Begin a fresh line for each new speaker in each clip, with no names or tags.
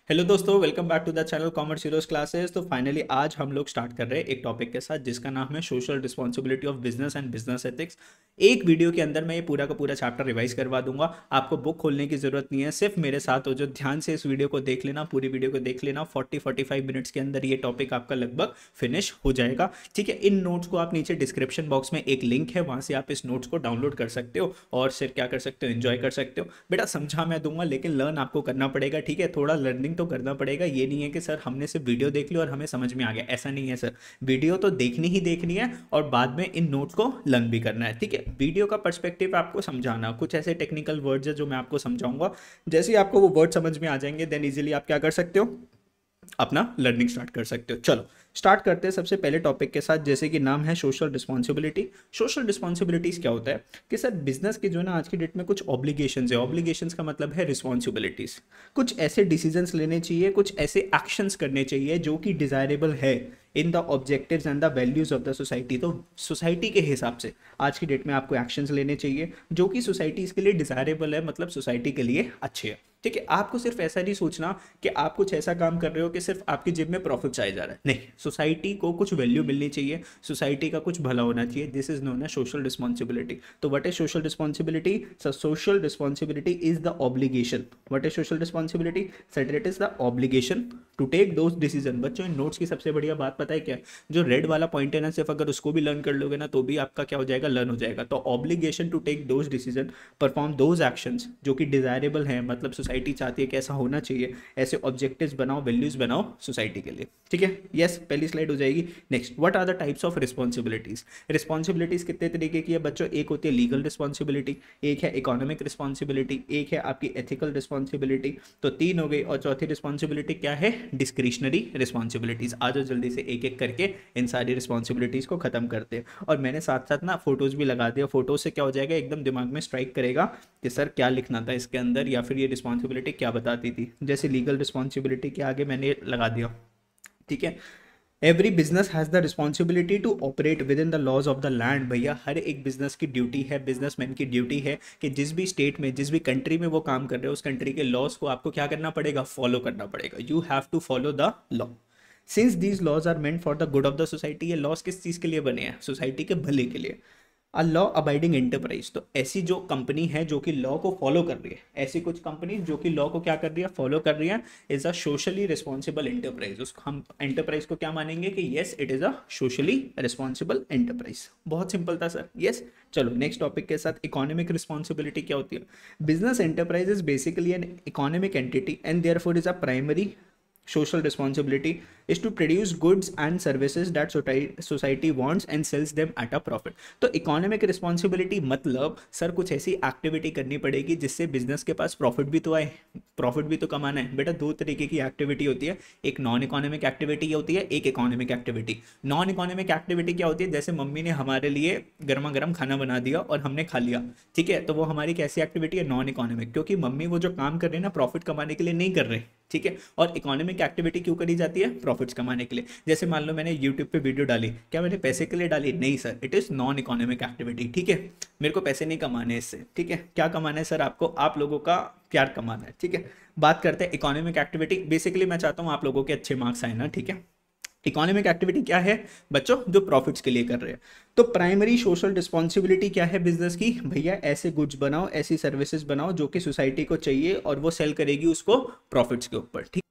Hello दोस्तों, welcome back to the channel commerce heroes classes. तो finally आज हम लोग स्टार्ट कर रहे हैं एक टॉपिक के साथ जिसका नाम है social responsibility of business and business ethics. एक वीडियो के अंदर मैं ये पूरा का पूरा चैप्टर रिवाइज करवा दूंगा। आपको बुक खोलने की जरूरत नहीं है, सिर्फ मेरे साथ हो जो ध्यान से इस वीडियो को देख लेना, पूरी वीडियो को देख लेना। 40-45 मिनट्स के अंदर ये टॉपिक आपका लगभग फिनिश हो जाएगा। ठीक है, इन नोट्स को आप नीचे डिस्क्रिप्शन बॉक्स में एक लिंक है, वहां से आप इस नोट्स को डाउनलोड कर सकते हो और फिर क्या कर सकते हो, एंजॉय कर सकते हो। बेटा समझा मैं दूंगा, लेकिन लर्न आपको करना पड़ेगा। ठीक है, थोड़ा लर्निंग तो करना पड़ेगा। ये नहीं है कि सर हमने सिर्फ वीडियो देख ली और हमें समझ में आ गया, ऐसा नहीं है सर। वीडियो तो देखनी ही देखनी है और बाद में इन नोट्स को लर्न भी करना है। ठीक है, वीडियो का पर्सपेक्टिव आपको समझाना, कुछ ऐसे टेक्निकल वर्ड्स है जो मैं आपको समझाऊंगा। जैसे ही आपको वो वर्ड समझ में आ जाएंगे देन इजीली आप क्या कर सकते हो, अपना लर्निंग स्टार्ट कर सकते हो। चलो स्टार्ट करते हैं सबसे पहले टॉपिक के साथ, जैसे कि नाम है सोशल रिस्पॉन्सिबिलिटी। सोशल रिस्पॉन्सिबिलिटीज क्या होता है कि सर बिजनेस के जो ना आज की डेट में कुछ ऑब्लिगेशंस है। ऑब्लिगेशंस का मतलब है रिस्पॉन्सिबिलिटीज। कुछ ऐसे डिसीजंस लेने चाहिए, कुछ ऐसे एक्शंस करने चाहिए जो कि डिजायरेबल है in the objectives and the values of the society. तो सोसाइटी के हिसाब से आज की डेट में आपको एक्शंस लेने चाहिए जो कि सोसाइटी इसके लिए डिजायरेबल है, मतलब सोसाइटी के लिए अच्छे है। ठीक है, आपको सिर्फ ऐसा नहीं सोचना कि आप कुछ ऐसा काम कर रहे हो कि सिर्फ आपकी जेब में प्रॉफिट आया जा रहा है। नहीं, सोसाइटी को कुछ वैल्यू मिलनी चाहिए, सोसाइटी का कुछ भला होना चाहिए। This is known as social responsibility. तो what is social responsibility? Sir social responsibility is the obligation. What is social responsibility? Sir it is the obligation to take those decision. बच्चों इन नोट्स की सबसे बढ़िया बात पता है क्या है? जो रेड वाला पॉइंट है ना, सिर्फ अगर उसको भी लर्न कर लोगे ना तो भी आपका क्या हो जाएगा, लर्न हो जाएगा। तो obligation to take those decision, perform those actions जो कि डिजायरेबल है, मतलब सोसाइटी चाहती है कि ऐसा होना चाहिए। ऐसे ऑब्जेक्टिव्स बनाओ, वैल्यूज बनाओ सोसाइटी के लिए। ठीक है, यस पहली स्लाइड हो जाएगी। Next, what are the types of responsibilities? Responsibilities कितने तरीके की है बच्चों? एक होती है लीगल रिस्पॉन्सिबिलिटी, एक है इकोनॉमिक रिस्पॉन्सिबिलिटी, एक है आपकी एथिकल रिस्पॉन्सिबिलिटी। तो तीन हो गई। और चौथी रिस्पॉन्सिबिलिटी क्या है? Discretionary responsibilities. आ जाओ जल्दी से एक एक करके इन सारी रिस्पॉन्सिबिलिटीज को खत्म करते हैं। और मैंने साथ साथ ना फोटोज भी लगा दिया। फोटोज से क्या हो जाएगा, एकदम दिमाग में स्ट्राइक करेगा कि सर क्या लिखना था इसके अंदर, या फिर ये रिस्पॉन्सिबिलिटी क्या बताती थी। जैसे लीगल रिस्पॉन्सिबिलिटी के आगे मैंने लगा दिया। ठीक है, every business has the responsibility to operate within the laws of the land. भैया हर एक बिजनेस की ड्यूटी है, बिजनेसमैन की ड्यूटी है कि जिस भी स्टेट में, जिस भी कंट्री में वो काम कर रहे हो, उस कंट्री के लॉज को आपको क्या करना पड़ेगा, फॉलो करना पड़ेगा। You have to follow the law since these laws are meant for the good of the society. ये लॉज किस चीज़ के लिए बने हैं? सोसाइटी के भले के लिए। अ लॉ अबाइडिंग एंटरप्राइज, तो ऐसी जो कंपनी है जो कि लॉ को फॉलो कर रही है, ऐसी कुछ कंपनी जो कि लॉ को क्या कर रही है, फॉलो कर रही है, is a socially responsible enterprise. उसको हम एंटरप्राइज को क्या मानेंगे कि yes it is a socially responsible enterprise. बहुत सिंपल था सर, यस। चलो नेक्स्ट टॉपिक के साथ, इकोनॉमिक रिस्पॉन्सिबिलिटी क्या होती है? Business enterprise is basically an economic entity and therefore is a primary social responsibility is to produce goods and services that society wants and sells them at a profit। तो economic responsibility मतलब sir कुछ ऐसी activity करनी पड़ेगी जिससे business के पास profit भी तो आए, प्रॉफिट भी तो कमाना है। बेटा दो तरीके की एक्टिविटी होती है, एक नॉन इकोनॉमिक एक्टिविटी होती है, एक economic activity. Non economic activity क्या होती है? जैसे मम्मी ने हमारे लिए गर्मा गर्म खाना बना दिया और हमने खा लिया। ठीक है, तो वो हमारी कैसी एक्टिविटी है? नॉन इकोनॉमिक, क्योंकि मम्मी वो जो काम कर रहे हैं ना प्रॉफिट कमाने के लिए नहीं कर रहे। ठीक है, और इकोनॉमिक एक्टिविटी क्यों करी जाती है? प्रॉफिट्स कमाने के लिए। जैसे मान लो मैंने यूट्यूब पे वीडियो डाली, क्या मैंने पैसे के लिए डाली? नहीं sir, it is non economic activity. ठीक है, मेरे को पैसे नहीं कमाने इससे। ठीक है, क्या कमाना है सर आपको? आप लोगों का प्यार कमाना है। ठीक है, बात करते हैं इकोनॉमिक एक्टिविटी। बेसिकली मैं चाहता हूँ आप लोगों के अच्छे मार्क्स आए ना। ठीक है, इकोनॉमिक एक्टिविटी क्या है बच्चों? जो प्रॉफिट्स के लिए कर रहे हैं। तो प्राइमरी सोशल रिस्पॉन्सिबिलिटी क्या है बिजनेस की? भैया ऐसे गुड्स बनाओ, ऐसी सर्विसेज बनाओ जो कि सोसाइटी को चाहिए और वो सेल करेगी उसको प्रॉफिट्स के ऊपर। ठीक,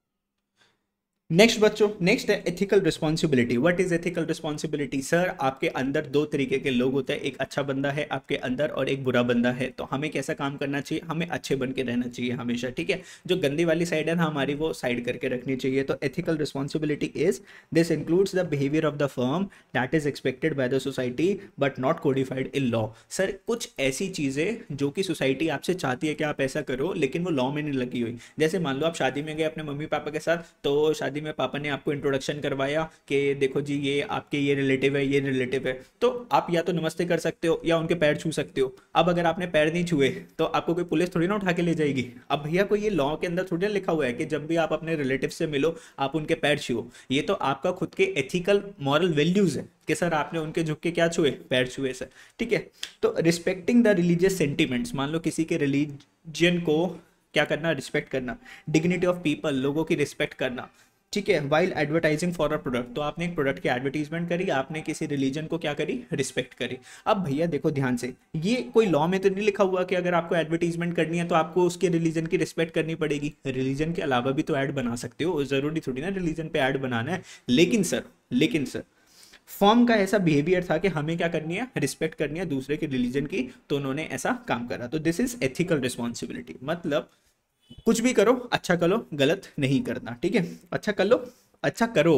नेक्स्ट बच्चों, नेक्स्ट है ethical responsibility. What is ethical responsibility? Sir आपके अंदर दो तरीके के लोग होते हैं, एक अच्छा बंदा है आपके अंदर और एक बुरा बंदा है। तो हमें कैसा काम करना चाहिए? हमें अच्छे बन के रहना चाहिए हमेशा। ठीक है, जो गंदी वाली साइड है ना हमारी, वो साइड करके रखनी चाहिए। तो ethical responsibility is this includes the behaviour of the firm that is expected bye the society but not codified in law. Sir कुछ ऐसी चीजें जो कि सोसाइटी आपसे चाहती है कि आप ऐसा करो, लेकिन वो लॉ में नहीं लगी हुई। जैसे मान लो आप शादी में गए अपने मम्मी पापा के साथ, तो शादी में पापा ने आपको इंट्रोडक्शन करवाया कि देखो जी ये आपके ये रिलेटिव है, ये रिलेटिव है। तो आप या तो नमस्ते कर सकते हो या उनके पैर छू सकते हो। अब अगर आपने पैर नहीं छुए तो आपको कोई पुलिस थोड़ी ना उठा के ले जाएगी। अब भैया कोई ये लॉ के अंदर थोड़ी ना लिखा हुआ है कि जब भी आप अपने रिलेटिव से मिलो आप उनके पैर छुओ। ये तो आपका खुद के एथिकल मॉरल वैल्यूज है कि सर आपने उनके झुक के क्या छुए? पैर छुए सर। ठीक है, तो रिस्पेक्टिंग द रिलीजियस सेंटिमेंट्स, मान लो किसी के रिलीजन को क्या करना, रिस्पेक्ट करना, डिग्निटी ऑफ पीपल, लोगों की रिस्पेक्ट करना, ठीक है। While advertising for a product, तो आपने एक प्रोडक्ट की एडवर्टीजमेंट करी, आपने किसी रिलीजन को क्या करी, रिस्पेक्ट करी। अब भैया देखो ध्यान से, ये कोई लॉ में तो नहीं लिखा हुआ कि अगर आपको एडवर्टीजमेंट करनी है तो आपको उसके रिलीजन की रिस्पेक्ट करनी पड़ेगी। रिलीजन के अलावा भी तो ऐड बना सकते हो, जरूरी थोड़ी ना रिलीजन पे ऐड बनाना है। लेकिन सर फॉर्म का ऐसा बिहेवियर था कि हमें क्या करनी है, रिस्पेक्ट करनी है दूसरे के रिलीजन की, तो उन्होंने ऐसा काम करा। तो दिस इज एथिकल रिस्पॉन्सिबिलिटी, मतलब कुछ भी करो अच्छा करो, गलत नहीं करना, ठीक है। अच्छा कर लो, अच्छा करो,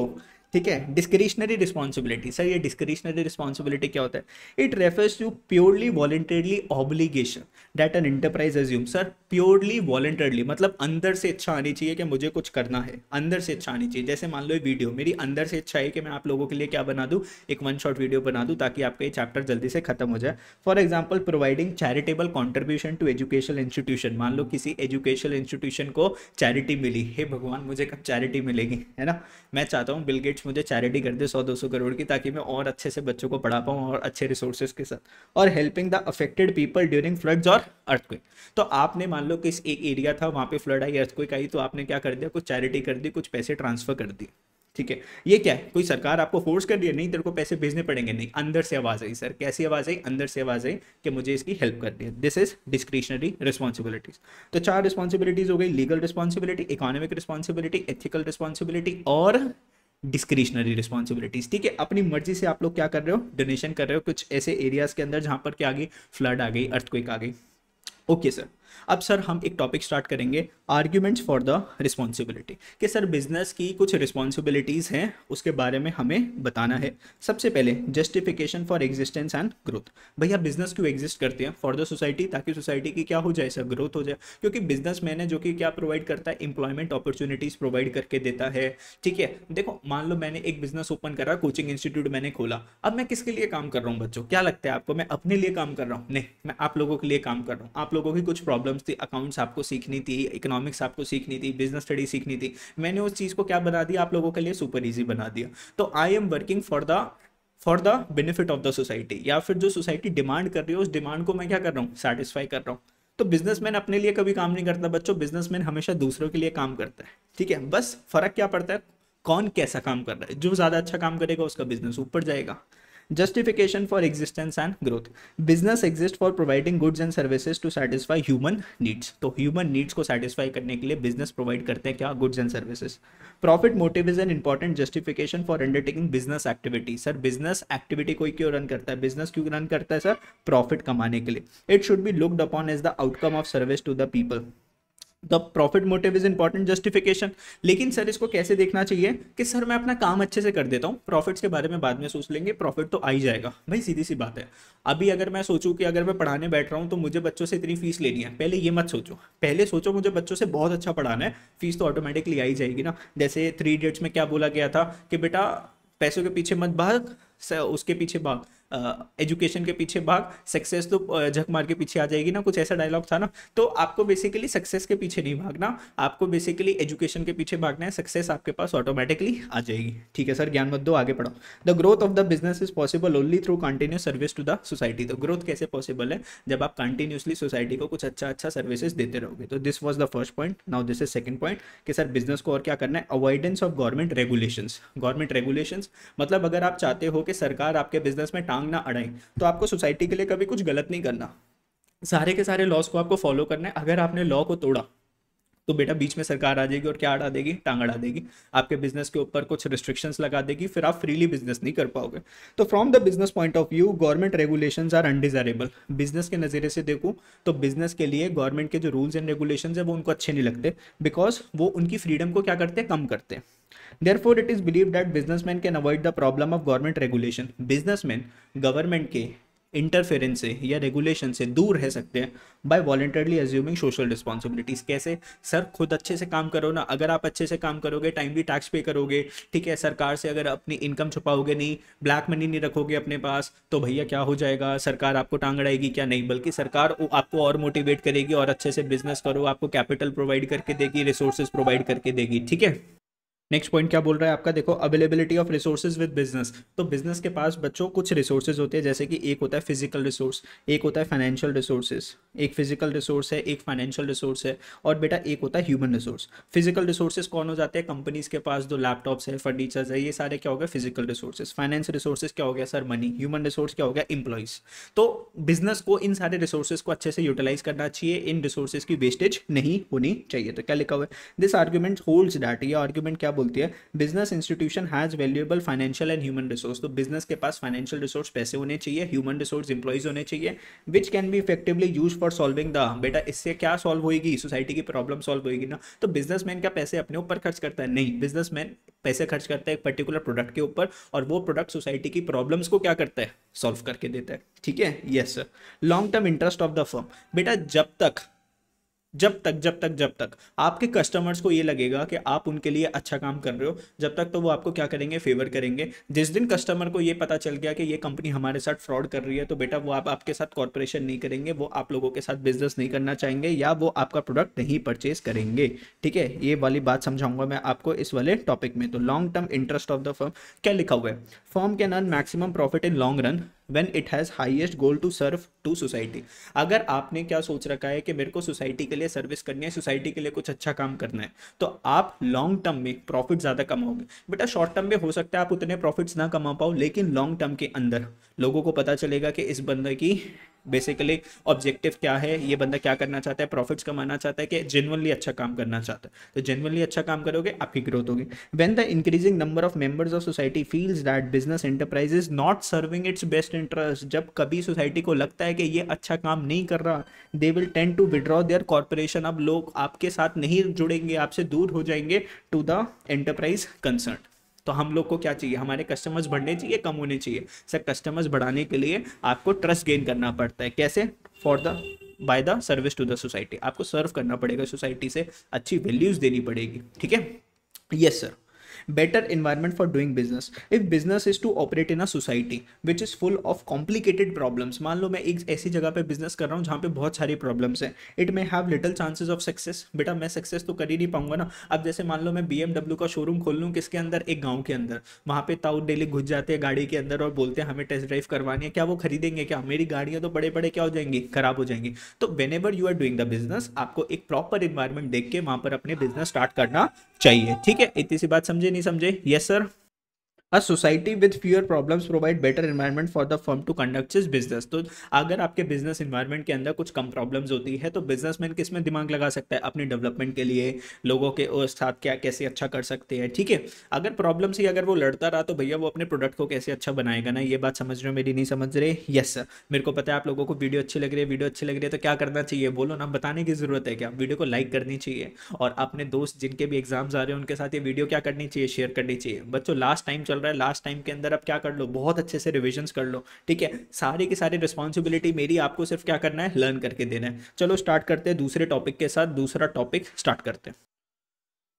ठीक है। डिस्क्रिशनरी रिस्पॉन्सिबिलिटी, सर ये डिस्क्रिशनरी रिस्पॉन्सिबिलिटी क्या होता है? It refers to purely voluntarily obligation that an enterprise assume. Sir purely voluntarily मतलब अंदर से इच्छा आनी चाहिए कि मुझे कुछ करना है, अंदर से इच्छा आनी चाहिए। जैसे मान लो ये वीडियो, मेरी अंदर से इच्छा है कि मैं आप लोगों के लिए क्या बना दूं, एक वन शॉट वीडियो बना दूं ताकि आपका ये चैप्टर जल्दी से खत्म हो जाए। For example providing charitable contribution to educational institution, मान लो किसी एजुकेशनल इंस्टीट्यूशन को चैरिटी मिली, हे भगवान मुझे कब चैरिटी मिलेगी, है ना। मैं चाहता हूँ बिल गेट्स मुझे चैरिटी कर दे 100-200 करोड़ की, ताकि मैं और अच्छे से बच्चों को पढ़ा पाऊँ और अच्छे रिसोर्सेज के साथ। और helping the affected people during floods और अर्थक्वेक, तो आपने मान लो कि एक एरिया था वहाँ पे फ्लड आई, अर्थक्वेक आई, तो आपने क्या कर दिया, कुछ चैरिटी कर दी, कुछ पैसे ट्रांसफर कर दिए, ठीक है। ये क्या है, कोई सरकार आपको फोर्स कर रही है? नहीं, तेरे को पैसे भेजने पड़ेंगे, नहीं, अंदर से आवाज आई। सर कैसी आवाज आई? अंदर से आवाज आई कि मुझे इसकी हेल्प करनी है। This is discretionary responsibilities. तो 4 रिस्पॉन्सिबिलिटीज हो गई, legal responsibility, economic responsibility, ethical responsibility और डिस्क्रिशनरी रिस्पॉन्सिबिलिटीज, ठीक है। अपनी मर्जी से आप लोग क्या कर रहे हो, डोनेशन कर रहे हो कुछ ऐसे एरियाज के अंदर जहां पर क्या आ गई, फ्लड आ गई, अर्थक्वेक आ गई। ओके सर, अब सर हम एक टॉपिक स्टार्ट करेंगे, आर्ग्यूमेंट्स फॉर द रिस्पॉन्सिबिलिटी, कि सर बिजनेस की कुछ रिस्पॉन्सिबिलिटीज़ हैं उसके बारे में हमें बताना है। सबसे पहले justification for existence and growth. भैया बिजनेस क्यों एग्जिस्ट करते हैं? फॉर द सोसाइटी, ताकि सोसाइटी की क्या हो जाए सर, ग्रोथ हो जाए। क्योंकि बिजनेस मैन है जो कि क्या प्रोवाइड करता है, एम्प्लॉयमेंट अपॉर्चुनिटीज प्रोवाइड करके देता है, ठीक है। देखो मान लो मैंने एक बिजनेस ओपन करा, कोचिंग इंस्टीट्यूट मैंने खोला, अब मैं किसके लिए काम कर रहा हूँ बच्चों, क्या लगता है आपको? मैं अपने लिए काम कर रहा हूँ? नहीं, मैं आप लोगों के लिए काम कर रहा हूँ। आप लोगों की कुछ प्रॉब्लम्स थी, अकाउंट्स आपको सीखनी थी, इकोनॉमिक्स आपको सीखनी थी, बिजनेस स्टडी सीखनी थी, मैंने उस चीज़ को क्या बना दिया, आप लोगों के लिए सुपर इजी बना दिया। तो I am working for the benefit of the society, या फिर जो सोसाइटी डिमांड कर रही है उस डिमांड को मैं क्या कर रहा हूँ, सेटिस्फाई कर रहा हूँ। तो बिजनेसमैन अपने लिए कभी काम नहीं करता बच्चों, बिजनेसमैन हमेशा दूसरों के लिए काम करता है, ठीक है। बस फर्क क्या पड़ता है, कौन कैसा काम कर रहा है, जो ज़्यादा अच्छा काम करेगा उसका बिजनेस ऊपर जाएगा। Justification for existence and growth. Business exists for providing goods and services to satisfy human needs. तो human needs को satisfy करने के लिए business provide करते हैं क्या, goods and services. Profit motive is an important justification for undertaking business activity. Sir business activity कोई क्यों रन करता है, business क्यों रन करता है सर, प्रॉफिट कमाने के लिए। It should be looked upon as the outcome of service to the people. The profit motive is important justification. लेकिन सर इसको कैसे देखना चाहिए कि सर मैं अपना काम अच्छे से कर देता हूँ, प्रॉफिट्स के बारे में बाद में सोच लेंगे, प्रॉफिट तो आ ही जाएगा। भाई सीधी सी बात है, अभी अगर मैं सोचूं कि अगर मैं पढ़ाने बैठ रहा हूँ तो मुझे बच्चों से इतनी फीस लेनी है, पहले ये मत सोचो, पहले सोचो मुझे बच्चों से बहुत अच्छा पढ़ाना है, फीस तो ऑटोमेटिकली आ ही जाएगी ना। जैसे 3 इडियट्स में क्या बोला गया था कि बेटा पैसों के पीछे मत भाग, उसके पीछे भाग, एजुकेशन के पीछे भाग, सक्सेस तो झक मार के पीछे आ जाएगी ना, कुछ ऐसा डायलॉग था ना। तो आपको बेसिकली सक्सेस के पीछे नहीं भागना, आपको बेसिकली एजुकेशन के पीछे भागना है, सक्सेस आपके पास ऑटोमेटिकली आ जाएगी, ठीक है सर। ज्ञान मत दो, आगे बढ़ो। The growth of the business is possible only through continuous service to the society. तो ग्रोथ कैसे पॉसिबल है, जब आप कंटिन्यूसली सोसाइटी को कुछ अच्छा सर्विसेज देते रहोगे। तो this was the first point. Now this is second point कि सर बिजनेस को और क्या करना है, avoidance of government regulations. Government regulations मतलब अगर आप चाहते हो कि सरकार आपके बिजनेस में टांग ना अड़ाए, तो आपको सोसाइटी के लिए कभी कुछ गलत नहीं करना, सारे के सारे लॉस को आपको फॉलो करना है। अगर आपने लॉ को तोड़ा तो बेटा बीच में सरकार आ जाएगी और क्या अड़ा देगी, टांग अड़ा देगी, आपके बिजनेस के ऊपर कुछ रिस्ट्रिक्शंस लगा देगी, फिर आप फ्रीली बिजनेस नहीं कर पाओगे। तो from the business point of view government regulations are undesirable. Business के नज़रिए से देखूं तो बिजनेस के लिए गवर्नमेंट के जो रूल्स एंड रेगुलेशंस है वो उनको अच्छे नहीं लगते, बिकॉज वो उनकी फ्रीडम को क्या करते हैं, कम करते हैं। Therefore, it is believed that businessmen can avoid the problem of government regulation. Businessmen government के इंटरफेरेंस से या रेगुलेशन से दूर रह सकते हैं by voluntarily assuming social responsibilities. कैसे सर, खुद अच्छे से काम करो ना, अगर आप अच्छे से काम करोगे, टाइमली टैक्स पे करोगे, ठीक है, सरकार से अगर अपनी इनकम छुपाओगे नहीं, ब्लैक मनी नहीं रखोगे अपने पास, तो भैया क्या हो जाएगा, सरकार आपको टांग अड़ाएगी क्या, नहीं, बल्कि सरकार आपको और मोटिवेट करेगी और अच्छे से बिजनेस करो, आपको कैपिटल प्रोवाइड करके देगी, रिसोर्सेज प्रोवाइड करके देगी, ठीक है। नेक्स्ट पॉइंट क्या बोल रहा है आपका, देखो availability of resources with business. तो बिजनेस के पास बच्चों कुछ रिसोर्सेज होते हैं, जैसे कि एक होता है फिजिकल रिसोर्स, एक होता है फाइनेंशियल रिसोर्सेज। एक फिजिकल रिसोर्स है, एक फाइनेंशियल रिसोर्स है, और बेटा एक होता है ह्यूमन रिसोर्स। फिजिकल रिसोर्सेज कौन हो जाते हैं, कंपनीज के पास जो लैपटॉप्स है, फर्नीचर्स है, ये सारे क्या हो गए फिजिकल रिसोर्सेज। फाइनेंस रिसोर्सेज क्या हो गया सर, मनी। ह्यूमन रिसोर्स क्या हो गया, एम्प्लॉइज। तो बिजनेस को इन सारे रिसोर्सेज को अच्छे से यूटिलाइज करना चाहिए, इन रिसोर्सेज की वेस्टेज नहीं होनी चाहिए। तो क्या लिखा हुआ है, दिस आर्ग्यूमेंट होल्ड्स दैट, ये आर्ग्यूमेंट क्या बोलती है, business institution has valuable financial and human resource. तो बिजनेस के पास फाइनेंशियल रिसोर्स पैसे होने चाहिए, ह्यूमन रिसोर्स एम्प्लॉइज होने चाहिए, which can be effectively use for solving the, बेटा इससे क्या सॉल्व होगी, सोसाइटी की प्रॉब्लम सॉल्व होगी ना। तो बिजनेसमैन क्या पैसे अपने ऊपर खर्च करता है, नहीं, बिजनेसमैन पैसे खर्च करता है एक पर्टिकुलर प्रोडक्ट के ऊपर, और वो प्रोडक्ट सोसाइटी की प्रॉब्लम्स को क्या करता है, सॉल्व करके देता है। ठीक है, yes sir. Long term interest of the firm, बेटा जब तक आपके कस्टमर्स को ये लगेगा कि आप उनके लिए अच्छा काम कर रहे हो, जब तक तो वो आपको क्या करेंगे, फेवर करेंगे। जिस दिन कस्टमर को ये पता चल गया कि ये कंपनी हमारे साथ फ्रॉड कर रही है, तो बेटा वो आपके साथ कॉर्पोरेशन नहीं करेंगे, वो आप लोगों के साथ बिजनेस नहीं करना चाहेंगे, या वो आपका प्रोडक्ट नहीं परचेज करेंगे। ठीक है, ये वाली बात समझाऊंगा मैं आपको इस वाले टॉपिक में। तो long term interest of the firm क्या लिखा हुआ है, firm can earn maximum profit in long run when it has highest goal to serve to society. अगर आपने क्या सोच रखा है कि मेरे को सोसाइटी के लिए सर्विस करनी है, सोसाइटी के लिए कुछ अच्छा काम करना है, तो आप लॉन्ग टर्म में प्रॉफिट ज़्यादा कमाओगे। बेटा शॉर्ट टर्म में हो सकता है आप उतने प्रॉफिट्स ना कमा पाओ, लेकिन लॉन्ग टर्म के अंदर लोगों को पता चलेगा कि इस बंदे की बेसिकली ऑब्जेक्टिव क्या है, ये बंदा क्या करना चाहता है, प्रॉफिट्स कमाना चाहता है कि जेन्युइनली अच्छा काम करना चाहता है। तो जेन्युइनली अच्छा काम करोगे, आपकी ग्रोथ होगी। When the increasing number of members of society feels that business enterprise is not serving it's best interest, जब कभी सोसाइटी को लगता है कि ये अच्छा काम नहीं कर रहा, they will tend to withdraw their corporation. अब लोग आपके साथ नहीं जुड़ेंगे, आपसे दूर हो जाएंगे टू द एंटरप्राइज कंसर्न। तो हम लोग को क्या चाहिए, हमारे कस्टमर्स बढ़ने चाहिए, कम होने चाहिए। सर कस्टमर्स बढ़ाने के लिए आपको ट्रस्ट गेन करना पड़ता है, कैसे, for the by the service to the society. आपको सर्व करना पड़ेगा सोसाइटी से, अच्छी वैल्यूज देनी पड़ेगी। ठीक है, yes sir. better environment for doing business, if business is to operate in a society which is full of complicated problems। मान लो मैं एक ऐसी जगह पे बिजनेस कर रहा हूँ जहाँ पे बहुत सारी प्रॉब्लम्स हैं, it may have little chances of success. बेटा मैं सक्सेस तो कर ही नहीं पाऊंगा ना। अब जैसे मान लो मैं BMW का शोरूम खोल लूँ, किसके अंदर, एक गाँव के अंदर, वहाँ पे ताऊ डेली घुस जाते हैं गाड़ी के अंदर और बोलते हैं हमें टेस्ट ड्राइव करवानी है, क्या वो खरीदेंगे, क्या मेरी गाड़ियाँ तो बड़े बड़े क्या हो जाएंगी, खराब हो जाएंगी। तो whenever you are doing the business, आपको एक प्रॉपर इन्वायरमेंट देख के वहाँ पर अपने बिजनेस स्टार्ट करना चाहिए। ठीक है, इतनी सी बात समझे नहीं समझे, yes sir. A society with fewer problems provide better environment for the firm to conduct its business। तो अगर आपके बिजनेस इन्वायरमेंट के अंदर कुछ कम प्रॉब्लम्स होती है, तो बिजनेसमैन किस में दिमाग लगा सकता है, अपने डेवलपमेंट के लिए, लोगों के साथ क्या कैसे अच्छा कर सकते हैं। ठीक है, अगर प्रॉब्लम से अगर वो लड़ता रहा, तो भैया वो अपने प्रोडक्ट को कैसे अच्छा बनाएगा ना। ये बात समझ रहे हो मेरी, नहीं समझ रहे, यस सर। मेरे को पता है आप लोगों को वीडियो अच्छी लग रही है, वीडियो अच्छी लग रही है तो क्या करना चाहिए, बोलो ना, बताने की जरूरत है क्या, वीडियो को लाइक करनी चाहिए, और अपने दोस्त जिनके भी एग्जाम्स आ रहे हैं उनके साथ ये वीडियो क्या करनी चाहिए, शेयर करनी चाहिए। बच्चों लास्ट टाइम चल रहा है, लास्ट टाइम के अंदर अब क्या कर लो, बहुत अच्छे से रिविजन्स कर लो। ठीक है, सारी की सारी रिस्पॉन्सिबिलिटी मेरी, आपको सिर्फ क्या करना है, लर्न करके देना है। चलो स्टार्ट करते हैं दूसरे टॉपिक के साथ, दूसरा टॉपिक स्टार्ट करते हैं।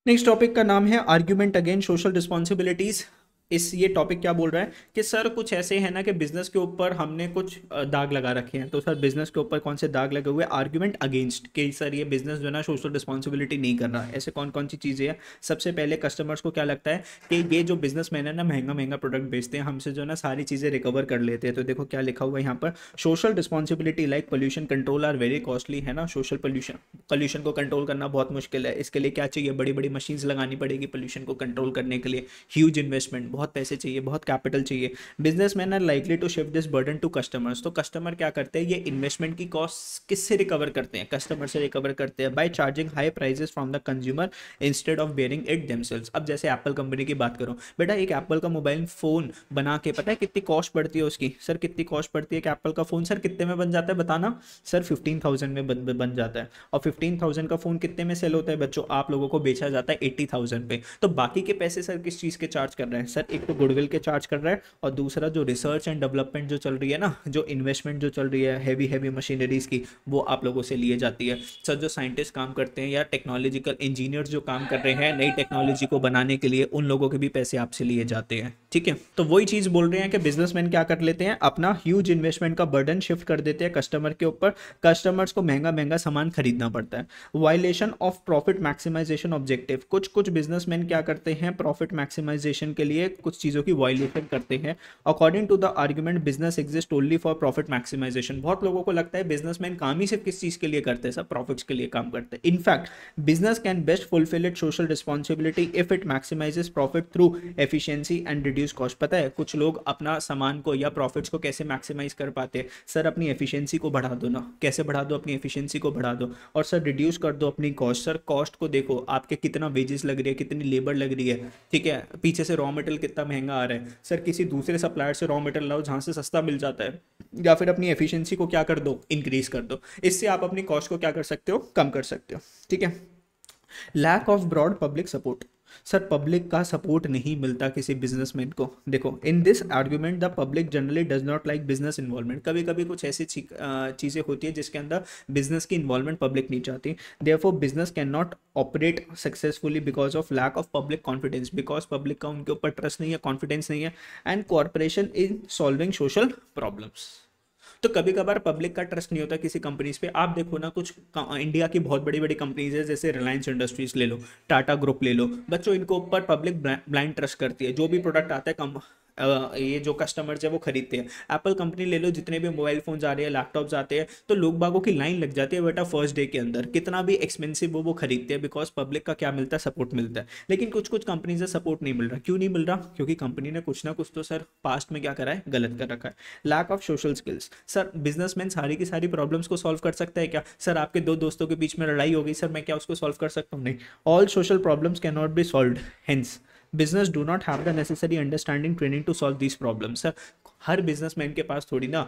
नेक्स्ट टॉपिक का नाम है आर्ग्यूमेंट अगेंस्ट सोशल रिस्पॉन्सिबिलिटीज। ये टॉपिक क्या बोल रहा है कि सर कुछ ऐसे है ना कि बिजनेस के ऊपर हमने कुछ दाग लगा रखे हैं। तो सर बिजनेस के ऊपर कौन से दाग लगे हुए, आर्ग्यूमेंट अगेंस्ट, कि सर ये बिजनेस जो है ना सोशल रिस्पॉन्सिबिलिटी नहीं कर रहा। ऐसे कौन कौन सी चीज़ें हैं। सबसे पहले कस्टमर्स को क्या लगता है कि ये जो बिजनेसमैन है ना महंगा महंगा प्रोडक्ट बेचते हैं, हमसे जो है ना सारी चीज़ें रिकवर कर लेते हैं। तो देखो क्या लिखा हुआ है यहाँ पर, social responsibility like pollution control are very costly, है ना। सोशल पोल्यूशन को कंट्रोल करना बहुत मुश्किल है। इसके लिए क्या चाहिए, बड़ी बड़ी मशीन्स लगानी पड़ेगी पोल्यूशन को कंट्रोल करने के लिए, ह्यूज इन्वेस्टमेंट, बहुत पैसे चाहिए, बहुत कैपिटल चाहिए। Businessman are likely to shift this burden to customers. तो कस्टमर क्या करते हैं, ये इन्वेस्टमेंट की कॉस्ट किससे रिकवर करते हैं, कस्टमर से रिकवर करते हैं, by charging high prices from the consumer instead of bearing it themselves. अब जैसे एप्पल कंपनी की बात करो, बेटा एक एप्पल का मोबाइल फोन बना के पता है कितनी कॉस्ट पड़ती है उसकी, सर कितनी कॉस्ट पड़ती है कि एप्पल का फोन सर कितने में बन जाता है बताना, सर 15,000 में बन जाता है। और 15,000 का फोन कितने में सेल होता है बच्चों, आप लोगों को बेचा जाता है 80,000 पे। तो बाकी के पैसे सर किस चीज़ के चार्ज कर रहे हैं, सर एक तो गुडविल के चार्ज कर रहा है, और दूसरा जो रिसर्च एंड डेवलपमेंट जो चल रही है ना, जो इन्वेस्टमेंट जो चल रही है हैवी मशीनरीज की, वो आप लोगों से लिए जाती है। सर जो साइंटिस्ट काम करते हैं या टेक्नोलॉजिकल इंजीनियर्स जो काम कर रहे हैं नई टेक्नोलॉजी को बनाने के लिए, उन लोगों के भी पैसे आपसे लिए जाते हैं, ठीक है। तो वही चीज़ बोल रहे हैं कि बिजनेसमैन क्या कर लेते हैं, अपना ह्यूज इन्वेस्टमेंट का बर्डन शिफ्ट कर देते हैं कस्टमर के ऊपर। कस्टमर्स को महंगा महंगा सामान खरीदना पड़ता है। Violation of profit maximisation objective, कुछ बिजनेसमैन क्या करते हैं, प्रॉफिट मैक्सिमाइजेशन के लिए कुछ चीज़ों की वायलेशन करते हैं। According to the argument business exist only for profit maximisation, बहुत लोगों को लगता है बिजनेसमैन काम ही सिर्फ किस चीज़ के लिए करते हैं, सब प्रॉफिट्स के लिए काम करते हैं। In fact business can best fulfil it social responsibility if it maximises profit through efficiency and reduce cost. पता है कुछ लोग अपना सामान को या प्रॉफिट्स को कैसे मैक्सिमाइज कर पाते हैं, सर अपनी एफिशिएंसी को बढ़ा दो ना, कैसे बढ़ा दो, अपनी एफिशिएंसी को बढ़ा दो, और सर रिड्यूस कर दो अपनी कॉस्ट। सर कॉस्ट को देखो, आपके कितना वेजेस लग रही है, कितनी लेबर लग रही है, ठीक है, पीछे से रॉ मटेरियल कितना महंगा आ रहा है, सर किसी दूसरे सप्लायर से रॉ मटेरियल लाओ जहाँ से सस्ता मिल जाता है, या फिर अपनी एफिशिएंसी को क्या कर दो, इंक्रीज कर दो। इससे आप अपनी कॉस्ट को क्या कर सकते हो, कम कर सकते हो, ठीक है। Lack of broad public support, sir public का सपोर्ट नहीं मिलता किसी बिजनेसमैन को। देखो in this argument the public generally does not like business involvement, कभी कभी कुछ ऐसी चीज़ें होती है जिसके अंदर बिजनेस की इन्वॉल्वमेंट पब्लिक नहीं चाहती। Therefore business can not operate successfully because of lack of public confidence, because public का उनके ऊपर ट्रस्ट नहीं है, कॉन्फिडेंस नहीं है, and corporation in solving social problems. तो कभी कभार पब्लिक का ट्रस्ट नहीं होता किसी कंपनीज पे। आप देखो ना, कुछ इंडिया की बहुत बड़ी बड़ी कंपनीज है, जैसे रिलायंस इंडस्ट्रीज ले लो, टाटा ग्रुप ले लो, बच्चों इनको ऊपर पब्लिक ब्लाइंड ट्रस्ट करती है। जो भी प्रोडक्ट आता है ये जो कस्टमर्स है वो खरीदते हैं। एप्पल कंपनी ले लो, जितने भी मोबाइल फोन आ रहे हैं, लैपटॉप्स आते हैं, तो लोग बागों की लाइन लग जाती है बेटा फर्स्ट डे के अंदर, कितना भी एक्सपेंसिव वो खरीदते हैं, बिकॉज पब्लिक का क्या मिलता है, सपोर्ट मिलता है। लेकिन कुछ कुछ कंपनी से सपोर्ट नहीं मिल रहा। क्यों नहीं मिल रहा, क्योंकि कंपनी ने कुछ ना कुछ तो सर पास्ट में क्या करा है, गलत कर रखा है। Lack of social skills, sir businessman सारी की सारी प्रॉब्लम्स को सॉल्व कर सकता है क्या? सर आपके दो दोस्तों के बीच में लड़ाई हो गई, सर मैं क्या उसको सॉल्व कर सकता हूँ? नहीं। All social problems can not be solved, hence business do not have the necessary understanding training to solve this problem. Sir हर बिजनेसमैन के पास थोड़ी ना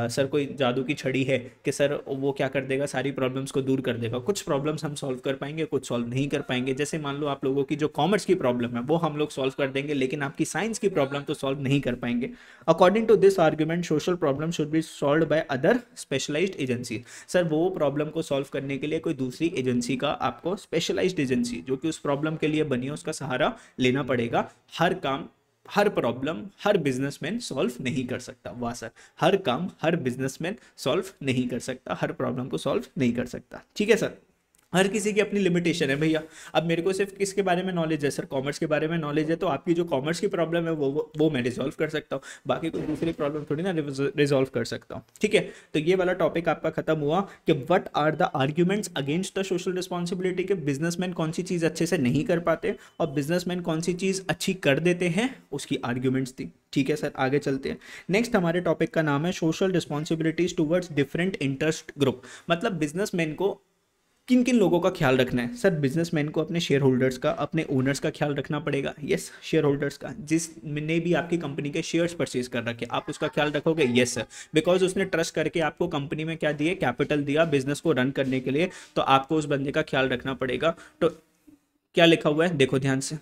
सर कोई जादू की छड़ी है कि सर वो क्या कर देगा, सारी प्रॉब्लम्स को दूर कर देगा। कुछ प्रॉब्लम्स हम सॉल्व कर पाएंगे, कुछ सॉल्व नहीं कर पाएंगे। जैसे मान लो आप लोगों की जो कॉमर्स की प्रॉब्लम है वो हम लोग सॉल्व कर देंगे, लेकिन आपकी साइंस की प्रॉब्लम तो सॉल्व नहीं कर पाएंगे। According to this argument social problem should be solve by other specialised agency. Sir वो प्रॉब्लम को सॉल्व करने के लिए कोई दूसरी एजेंसी का, आपको स्पेशलाइज्ड एजेंसी जो कि उस प्रॉब्लम के लिए बनी है, उसका सहारा लेना पड़ेगा। हर काम, हर प्रॉब्लम हर बिजनेसमैन सॉल्व नहीं कर सकता। वाह सर, हर काम हर बिजनेसमैन सॉल्व नहीं कर सकता, हर प्रॉब्लम को सॉल्व नहीं कर सकता, ठीक है सर। हर किसी की अपनी लिमिटेशन है भैया। अब मेरे को सिर्फ किसके बारे में नॉलेज है, सर कॉमर्स के बारे में नॉलेज है, तो आपकी जो कॉमर्स की प्रॉब्लम है वो मैं रिजॉल्व कर सकता हूँ, बाकी कोई दूसरी प्रॉब्लम थोड़ी ना रिजॉल्व कर सकता हूँ, ठीक है। तो ये वाला टॉपिक आपका खत्म हुआ कि what are the arguments against the social responsibility, के बिजनेसमैन कौन सी चीज़ अच्छे से नहीं कर पाते और बिजनेसमैन कौन सी चीज़ अच्छी कर देते हैं, उसकी आर्ग्यूमेंट्स थी, ठीक है सर। आगे चलते हैं। नेक्स्ट हमारे टॉपिक का नाम है social responsibilities towards different interest group. मतलब बिजनेसमैन को किन किन लोगों का ख्याल रखना है? सर बिजनेसमैन को अपने शेयर होल्डर्स का, अपने ओनर्स का ख्याल रखना पड़ेगा। यस, शेयर होल्डर्स का, जिसने भी आपकी कंपनी के शेयर्स परचेज कर रखे, आप उसका ख्याल रखोगे। यस सर, बिकॉज उसने ट्रस्ट करके आपको कंपनी में क्या दिए, कैपिटल दिया बिजनेस को रन करने के लिए, तो आपको उस बंदे का ख्याल रखना पड़ेगा। तो क्या लिखा हुआ है देखो ध्यान से,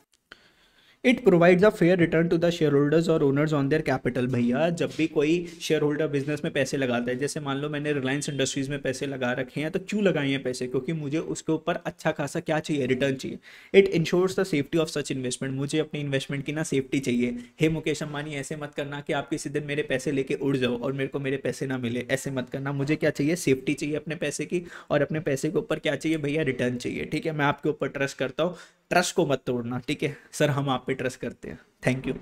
it provides a fair return to the shareholders और ओनर्स ऑन देयर कैपिटल। भैया जब भी कोई शेयर होल्डर बिजनेस में पैसे लगाता है, जैसे मान लो मैंने रिलायंस इंडस्ट्रीज में पैसे लगा रखे हैं, तो क्यों लगाए हैं पैसे? क्योंकि मुझे उसके ऊपर अच्छा खासा क्या चाहिए, रिटर्न चाहिए। It ensures the safety of such investment, मुझे अपनी इन्वेस्टमेंट की ना सेफ्टी चाहिए। हे मुकेश अंबानी ऐसे मत करना कि आप किसी दिन मेरे पैसे लेके उड़ जाओ और मेरे को मेरे पैसे ना मिले, ऐसे मत करना। मुझे क्या चाहिए, सेफ्टी चाहिए अपने पैसे की, और अपने पैसे के ऊपर क्या चाहिए भैया, रिटर्न चाहिए, ठीक है। मैं आपके ऊपर ट्रस्ट करता हूँ, ट्रस्ट को मत तोड़ना, ठीक है सर, हम आप पे ट्रस्ट करते हैं, thank you.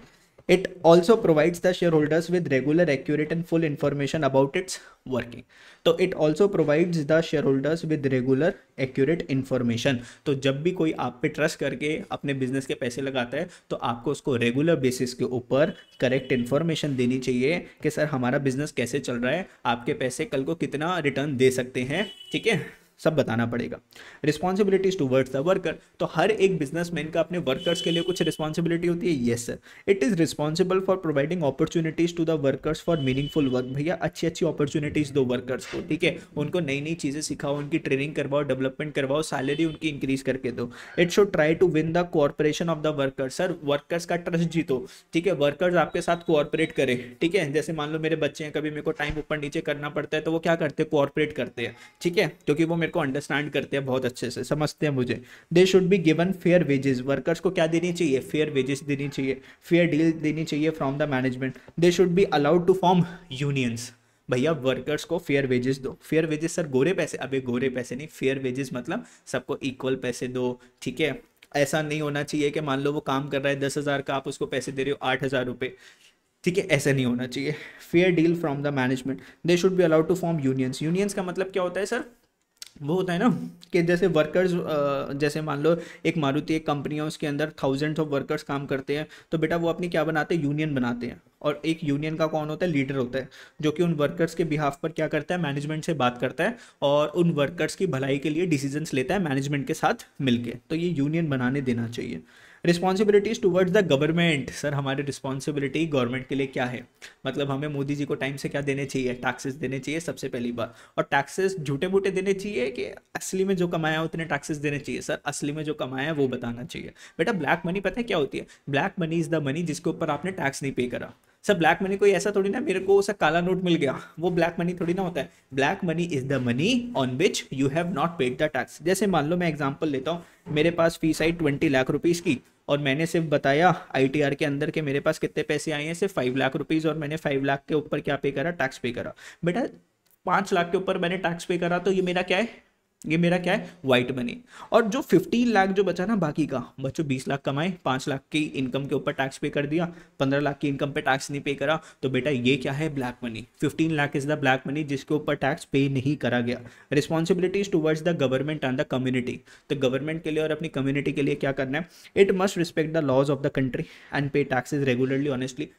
It also provides the shareholders with regular, accurate and full information about its working. तो it also provides the shareholders with regular, accurate information. तो जब भी कोई आप पे ट्रस्ट करके अपने बिजनेस के पैसे लगाता है, तो आपको उसको रेगुलर बेसिस के ऊपर करेक्ट इन्फॉर्मेशन देनी चाहिए कि सर हमारा बिजनेस कैसे चल रहा है, आपके पैसे कल को कितना रिटर्न दे सकते हैं, ठीक है। सब बताना पड़ेगा। रिस्पॉन्सिबिलिटीज टूवर्ड्स द वर्कर, तो हर एक बिजनेसमैन का अपने वर्कर्स के लिए कुछ रिस्पॉन्सिबिलिटी होती है। Yes sir, it is responsible for providing opportunities to the workers for meaningful work. भैया अच्छी अच्छी अपॉर्चुनिटीज दो वर्कर्स को, ठीक है, उनको नई नई चीज़ें सिखाओ, उनकी ट्रेनिंग करवाओ, डेवलपमेंट करवाओ, सैलरी उनकी इंक्रीज करके दो। It should try to win the cooperation of the workers, sir workers का ट्रस्ट जीतो, ठीक है, वर्कर्स आपके साथ कोऑपरेट करें, ठीक है, जैसे मान लो मेरे बच्चे हैं, कभी मेरे को टाइम ऊपर नीचे करना पड़ता है तो वो क्या करते हैं, कोऑपरेट करते हैं, ठीक है, क्योंकि वो मेरे को अंडरस्टैंड करते हैं, बहुत अच्छे से समझते हैं मुझे। दे should be given fair wages, workers को क्या देनी चाहिए, फेयर वेजेस देनी चाहिए, फेयर डील देनी चाहिए from the management. They should be allowed to form unions, भैया वर्कर्स को फेयर वेजेस दो। फेयर वेजेस सर गोरे पैसे, अबे गोरे पैसे नहीं, फेयर वेजेस मतलब सबको इक्वल पैसे दो, ठीक है, ऐसा नहीं होना चाहिए कि मान लो वो काम कर रहा है 10,000 का, आप उसको पैसे दे रहे हो 8,000 रुपये, ठीक है, ऐसा नहीं होना चाहिए। Fair deal from the management. They should be allowed to form unions. Unions का मतलब क्या होता है सर, वो होता है ना कि जैसे वर्कर्स, जैसे मान लो एक मारुति एक कंपनी है, उसके अंदर थाउजेंड्स ऑफ वर्कर्स काम करते हैं, तो बेटा वो अपनी क्या बनाते हैं, यूनियन बनाते हैं, और एक यूनियन का कौन होता है, लीडर होता है, जो कि उन वर्कर्स के बिहाफ पर क्या करता है, मैनेजमेंट से बात करता है और उन वर्कर्स की भलाई के लिए डिसीजंस लेता है मैनेजमेंट के साथ मिलके, तो ये यूनियन बनाने देना चाहिए। Responsibilities towards the government, sir हमारी रिस्पॉन्सिबिलिटी गवर्नमेंट के लिए क्या है, मतलब हमें मोदी जी को टाइम से क्या देने चाहिए, टैक्सेस देने चाहिए सबसे पहली बार, और टैक्सेस झूठे मूठे देने चाहिए कि असली में जो कमाया है उतने टैक्सेस देने चाहिए, सर असली में जो कमाया है वो बताना चाहिए। बेटा ब्लैक मनी पता है क्या होती है, black money is the money जिसके ऊपर आपने टैक्स नहीं पे करा। सर ब्लैक मनी कोई ऐसा थोड़ी ना मेरे को सर काला नोट मिल गया, वो ब्लैक मनी थोड़ी ना होता है। Black money is the money on which you have not paid the tax. जैसे मान लो मैं एग्जांपल लेता हूँ, मेरे पास फीस आई 20 लाख रुपीज़ की, और मैंने सिर्फ बताया आईटीआर के अंदर के मेरे पास कितने पैसे आए हैं, सिर्फ 5 लाख रुपीज़, और मैंने 5 लाख के ऊपर क्या पे करा, टैक्स पे करा। बेटा 5 लाख के ऊपर मैंने टैक्स पे करा, तो ये मेरा क्या है, ये मेरा क्या है, वाइट मनी। और जो 15 लाख जो बचा ना बाकी का, बच्चों 20 लाख कमाए, 5 लाख की इनकम के ऊपर टैक्स पे कर दिया, 15 लाख की इनकम पे टैक्स नहीं पे करा, तो बेटा ये क्या है, black money. 15 lakh is the black money जिसके ऊपर टैक्स पे नहीं करा गया। Responsibilities towards the government and the community, तो गवर्नमेंट के लिए और अपनी कम्युनिटी के लिए क्या करना है, it must respect the laws of the country and pay taxes regularly honestly.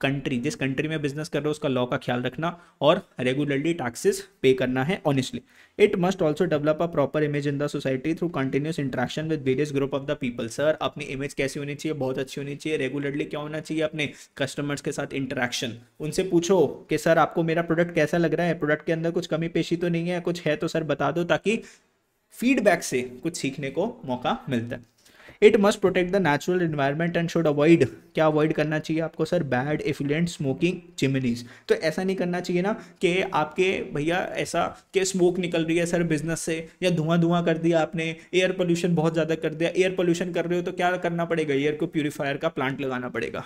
Country, जिस कंट्री में बिजनेस कर रहे हो उसका लॉ का ख्याल रखना और रेगुलरली टैक्सेस पे करना है honestly. It must also develop a proper image in the society through continuous interaction with various group of the people. Sir अपनी इमेज कैसी होनी चाहिए, बहुत अच्छी होनी चाहिए। रेगुलरली क्या होना चाहिए, अपने कस्टमर्स के साथ इंटरेक्शन। उनसे पूछो कि सर आपको मेरा प्रोडक्ट कैसा लग रहा है, प्रोडक्ट के अंदर कुछ कमी पेशी तो नहीं है, कुछ है तो सर बता दो, ताकि फीडबैक से कुछ सीखने को मौका मिलता है। It must protect the natural environment and should avoid, क्या अवॉइड करना चाहिए आपको sir, bad effluent smoking chimneys. तो ऐसा नहीं करना चाहिए ना कि आपके भैया ऐसा कि स्मोक निकल रही है सर बिजनेस से, या धुआं धुआं कर दिया आपने, एयर पोल्यूशन बहुत ज़्यादा कर दिया। एयर पोल्यूशन कर रहे हो तो क्या करना पड़ेगा, एयर को प्यूरीफायर का प्लांट लगाना पड़ेगा।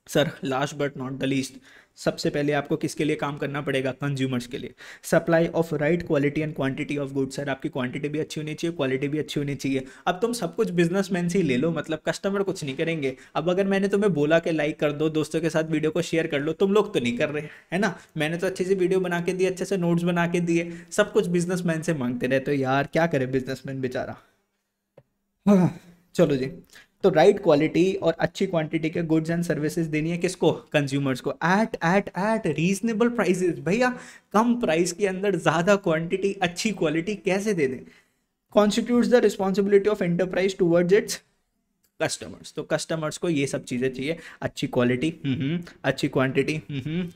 Sir last but not the least, सबसे पहले आपको किसके लिए काम करना पड़ेगा, कंज्यूमर्स के लिए। Supply of right quality and quantity of goods, sir आपकी क्वांटिटी भी अच्छी होनी चाहिए, क्वालिटी भी अच्छी होनी चाहिए। अब तुम सब कुछ बिजनेसमैन से ही ले लो, मतलब कस्टमर कुछ नहीं करेंगे। अब अगर मैंने तुम्हें बोला कि लाइक कर दो, दोस्तों के साथ वीडियो को शेयर कर लो, तुम लोग तो नहीं कर रहे, है ना। मैंने तो अच्छी सी वीडियो बना के दी, अच्छे से नोट्स बना के दिए, सब कुछ बिजनेसमैन से मांगते रहे, तो यार क्या करे बिजनेसमैन बेचारा। चलो जी, तो राइट क्वालिटी और अच्छी क्वांटिटी के गुड्स एंड सर्विसेज देनी है किसको, कंज्यूमर्स को, एट रीजनेबल प्राइसेस। भैया कम प्राइस के अंदर ज्यादा क्वांटिटी अच्छी क्वालिटी कैसे दे दें। Constitutes the responsibility of enterprise towards its customers, तो कस्टमर्स को ये सब चीजें चाहिए, अच्छी क्वालिटी, अच्छी क्वांटिटी,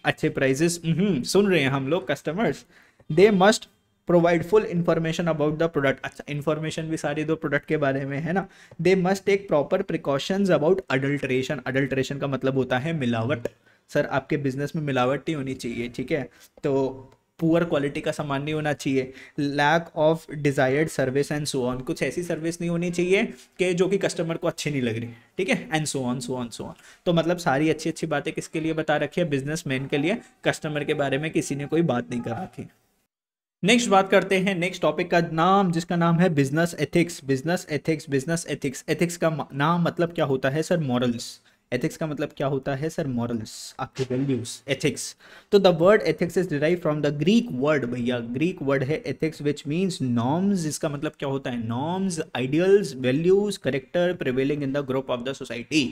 अच्छे प्राइजेस, सुन रहे हैं हम लोग customers. They must provide full information about the product, अच्छा इन्फॉर्मेशन भी सारी दो प्रोडक्ट के बारे में, है ना। They must take proper precautions about adulteration, adulteration का मतलब होता है मिलावट। सर आपके बिजनेस में मिलावट नहीं होनी चाहिए, ठीक है, तो पुअर क्वालिटी का सामान नहीं होना चाहिए। Lack of desired service and so on, कुछ ऐसी सर्विस नहीं होनी चाहिए कि जो कि कस्टमर को अच्छी नहीं लग रही, ठीक है, and so on so on so on. तो मतलब सारी अच्छी अच्छी बातें किसके लिए बता रखी है, बिजनेसमैन के लिए, कस्टमर के बारे में किसी ने कोई बात नहीं कर रखी। नेक्स्ट बात करते हैं नेक्स्ट टॉपिक का नाम, जिसका नाम है business ethics. Business ethics, business ethics, ethics का नाम मतलब क्या होता है सर, मॉरल्स। एथिक्स का मतलब क्या होता है सर, मॉरल्स, आपके वैल्यूज, एथिक्स। तो the word ethics is derive from the Greek word, भैया ग्रीक वर्ड है एथिक्स विच मीन्स नॉर्म्स। इसका मतलब क्या होता है, norms, ideals, values, character prevailing in the group of the society.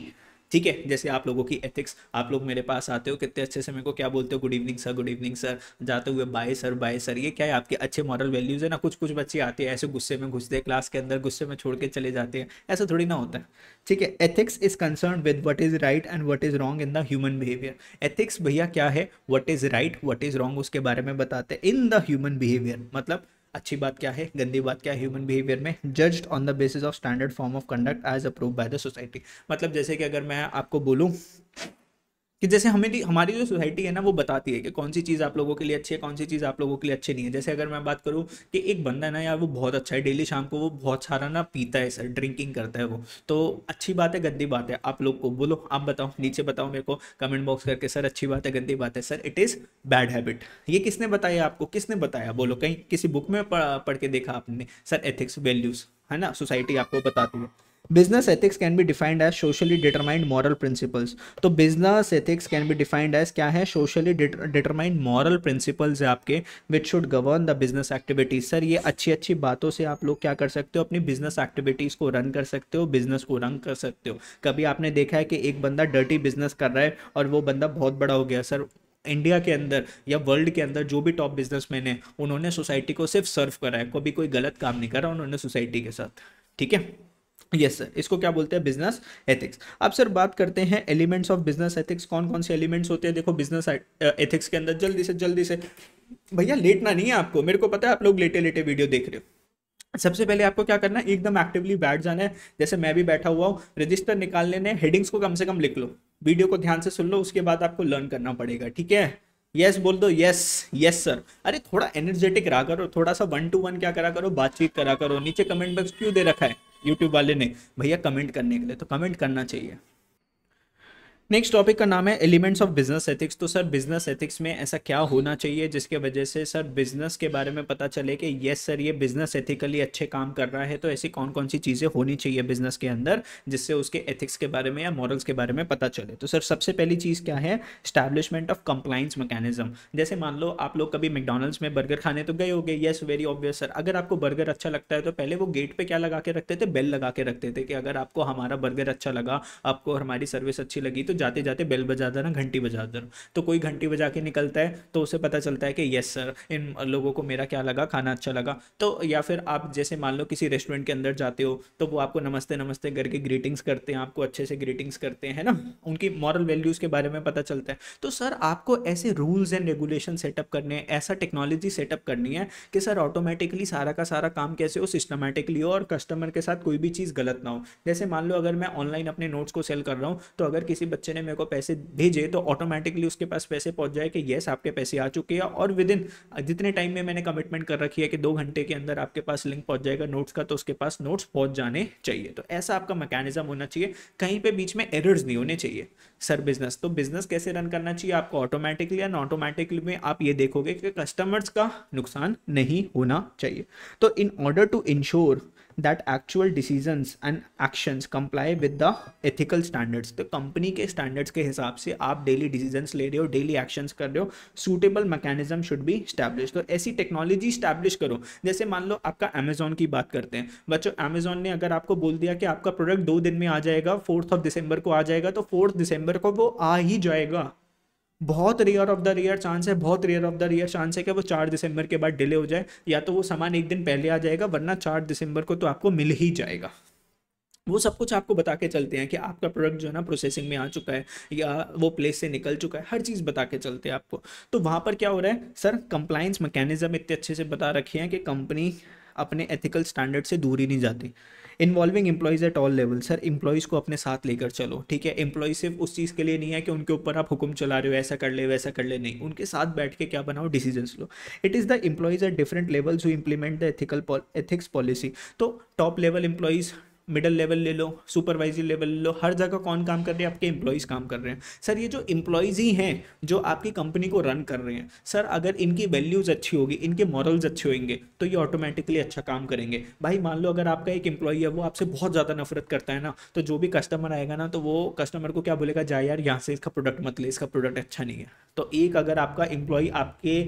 ठीक है, जैसे आप लोगों की एथिक्स, आप लोग मेरे पास आते हो कितने अच्छे से मेरे को क्या बोलते हो, good evening sir, good evening sir, जाते हुए बाय सर, बाय सर। ये क्या है, आपके अच्छे मॉरल वैल्यूज है ना। कुछ कुछ बच्चे आते हैं ऐसे गुस्से में घुसते हैं क्लास के अंदर, गुस्से में छोड़ के चले जाते हैं, ऐसा थोड़ी ना होता है। ठीक है, ethics is concern with what is right and what is wrong in the human behaviour. Ethics भैया क्या है, what is right what is wrong उसके बारे में बताते हैं इन द ह्यूमन बिहेवियर। मतलब अच्छी बात क्या है, गंदी बात क्या है ह्यूमन बिहेवियर में, judged on the basis of standard form of conduct as approve by the society. मतलब जैसे कि अगर मैं आपको बोलूं कि जैसे हमें हमारी जो सोसाइटी है ना वो बताती है कि कौन सी चीज़ आप लोगों के लिए अच्छी है, कौन सी चीज़ आप लोगों के लिए अच्छी नहीं है। जैसे अगर मैं बात करूँ कि एक बंदा है ना यार, वो बहुत अच्छा है, डेली शाम को वो बहुत सारा ना पीता है सर, ड्रिंकिंग करता है वो, तो अच्छी बात है गंदी बात है, आप लोग को बोलो, आप बताओ, नीचे बताओ मेरे को कमेंट बॉक्स करके, सर अच्छी बात है गंदी बात है। Sir it is bad habit. ये किसने बताया आपको, किसने बताया, बोलो, कहीं किसी बुक में पढ़ के देखा आपने? सर एथिक्स वैल्यूज है ना, सोसाइटी आपको बताती है। Business ethics can be defined as socially determined moral principles. तो business ethics can be defined as क्या है, सोशली डिटरमाइंड मॉरल प्रिंसिपल्स है आपके, which should govern the business activities. Sir ये अच्छी अच्छी बातों से आप लोग क्या कर सकते हो, अपनी बिजनेस एक्टिविटीज को रन कर सकते हो, बिजनेस को रन कर सकते हो। कभी आपने देखा है कि एक बंदा डर्टी बिजनेस कर रहा है और वो बंदा बहुत बड़ा हो गया? सर इंडिया के अंदर या वर्ल्ड के अंदर जो भी टॉप बिजनेसमैन है, उन्होंने सोसाइटी को सिर्फ सर्व करा है, कभी कोई गलत काम नहीं करा उन्होंने सोसाइटी के साथ। ठीक है, यस सर, इसको क्या बोलते हैं, बिजनेस एथिक्स। अब सर बात करते हैं एलिमेंट्स ऑफ बिजनेस एथिक्स, कौन कौन से एलिमेंट्स होते हैं। देखो बिजनेस एथिक्स के अंदर जल्दी से भैया लेटना नहीं है आपको, मेरे को पता है आप लोग लेटे लेटे वीडियो देख रहे हो। सबसे पहले आपको क्या करना है, एकदम एक्टिवली बैठ जाना है, जैसे मैं भी बैठा हुआ हूँ, रजिस्टर निकाल लेने, हेडिंग्स को कम से कम लिख लो, वीडियो को ध्यान से सुन लो, उसके बाद आपको लर्न करना पड़ेगा। ठीक है, यस बोल दो, यस यस सर। अरे थोड़ा एनर्जेटिक रहा करो, थोड़ा सा 1 to 1 क्या करा करो, बातचीत करा करो। नीचे कमेंट बॉक्स क्यों दे रखा है यूट्यूब वाले ने, भैया कमेंट करने के लिए, तो कमेंट करना चाहिए। नेक्स्ट टॉपिक का नाम है एलिमेंट्स ऑफ बिजनेस एथिक्स। तो सर बिजनेस एथिक्स में ऐसा क्या होना चाहिए जिसके वजह से सर बिजनेस के बारे में पता चले कि यस सर ये बिजनेस एथिकली अच्छे काम कर रहा है। तो ऐसी कौन कौन सी चीज़ें होनी चाहिए बिजनेस के अंदर जिससे उसके एथिक्स के बारे में या मॉरल्स के बारे में पता चले। तो सर सबसे पहली चीज़ क्या है, स्टैब्लिशमेंट ऑफ कंप्लाइंस मैकेनिज्म। जैसे मान लो आप लोग कभी मैकडॉनल्ड्स में बर्गर खाने तो गए होगे, यस वेरी ऑब्वियस सर। अगर आपको बर्गर अच्छा लगता है तो पहले वो गेट पे क्या लगा के रखते थे, बेल लगा के रखते थे कि अगर आपको हमारा बर्गर अच्छा लगा, आपको हमारी सर्विस अच्छी लगी, तो जाते जाते बेल बजा देना, घंटी बजा देना। तो कोई घंटी बजा के निकलता है तो उसे पता चलता है कि यस सर इन लोगों को मेरा क्या लगा, खाना अच्छा लगा। तो या फिर आप जैसे मान लो किसी रेस्टोरेंट के अंदर जाते हो तो वो आपको नमस्ते नमस्ते करके ग्रीटिंग्स करते हैं, आपको अच्छे से ग्रीटिंग्स करते हैं ना, उनकी मॉरल वैल्यूज़ के बारे में पता चलता है। तो सर आपको ऐसे रूल्स एंड रेगुलेशन सेटअप करने हैं, ऐसा टेक्नोलॉजी सेटअप करनी है कि सर ऑटोमेटिकली सारा का सारा काम कैसे हो, सिस्टमेटिकली हो और कस्टमर के साथ कोई भी चीज़ गलत ना हो। जैसे मान लो अगर मैं ऑनलाइन अपने नोट्स को सेल कर रहा हूँ, तो अगर किसी बच्चे ने मेरे को पैसे भेजे तो ऑटोमेटिकली उसके पास पैसे पहुंच जाए कि येस आपके पैसे आ चुके हैं, और विद इन जितने टाइम में मैंने कमिटमेंट कर रखी है कि 2 घंटे के अंदर आपके पास लिंक पहुंच जाएगा नोट्स का, तो उसके पास नोट्स पहुंच जाने चाहिए। तो ऐसा आपका मैकेनिज्म होना चाहिए, कहीं पे बीच में एरर्स नहीं होने चाहिए सर। बिजनेस तो बिजनेस कैसे रन करना चाहिए आपको, ऑटोमेटिकली या नॉन ऑटोमेटिकली में आप ये देखोगे कि कस्टमर्स का नुकसान नहीं होना चाहिए। तो in order to ensure that actual decisions and actions comply with the ethical standards, तो कंपनी के स्टैंडर्ड्स के हिसाब से आप डेली डिसीजंस ले रहे हो, डेली एक्शंस कर रहे हो, suitable mechanism should be establish. तो ऐसी टेक्नोलॉजी स्टैब्लिश करो। जैसे मान लो आपका अमेजोन की बात करते हैं बच्चों, अमेजोन ने अगर आपको बोल दिया कि आपका प्रोडक्ट 2 दिन में आ जाएगा, 4 दिसंबर को आ जाएगा, तो 4 दिसंबर को वो आ ही जाएगा। बहुत rare of the rare chance है, बहुत rare of the rare chance है कि वो 4 दिसंबर के बाद डिले हो जाए, या तो वो सामान एक दिन पहले आ जाएगा, वरना 4 दिसंबर को तो आपको मिल ही जाएगा। वो सब कुछ आपको बता के चलते हैं कि आपका प्रोडक्ट जो है ना प्रोसेसिंग में आ चुका है या वो प्लेस से निकल चुका है, हर चीज़ बता के चलते हैं आपको। तो वहाँ पर क्या हो रहा है सर, कंप्लाइंस मैकेनिज्म इतने अच्छे से बता रखे हैं कि कंपनी अपने एथिकल स्टैंडर्ड से दूर ही नहीं जाती। Involving employees at all level, sir employees को अपने साथ लेकर चलो। ठीक है, एम्प्लॉय सिर्फ उस चीज़ के लिए नहीं है कि उनके ऊपर आप हुक्म चला रहे हो, ऐसा कर ले वैसा कर ले, नहीं, उनके साथ बैठ के क्या बनाओ, डिसीजंस लो। It is the employees at different levels who implement the ethics policy. तो top level employees, middle level ले लो, सुपरवाइजरी लेवल ले लो, हर जगह कौन काम कर रहे हैं, आपके एम्प्लॉयज़ काम कर रहे हैं। सर ये जो एम्प्लॉयज़ ही हैं जो आपकी कंपनी को रन कर रहे हैं, सर अगर इनकी वैल्यूज़ अच्छी होगी, इनके मॉरल्स अच्छे होंगे, तो ये ऑटोमेटिकली अच्छा काम करेंगे। भाई मान लो अगर आपका एक एम्प्लॉय है वो आपसे बहुत ज़्यादा नफरत करता है ना, तो जो भी कस्टमर आएगा ना, तो वो कस्टमर को क्या बोलेगा, जा यार यहाँ से इसका प्रोडक्ट मत ले, इसका प्रोडक्ट अच्छा नहीं है। तो एक अगर आपका एम्प्लॉय आपके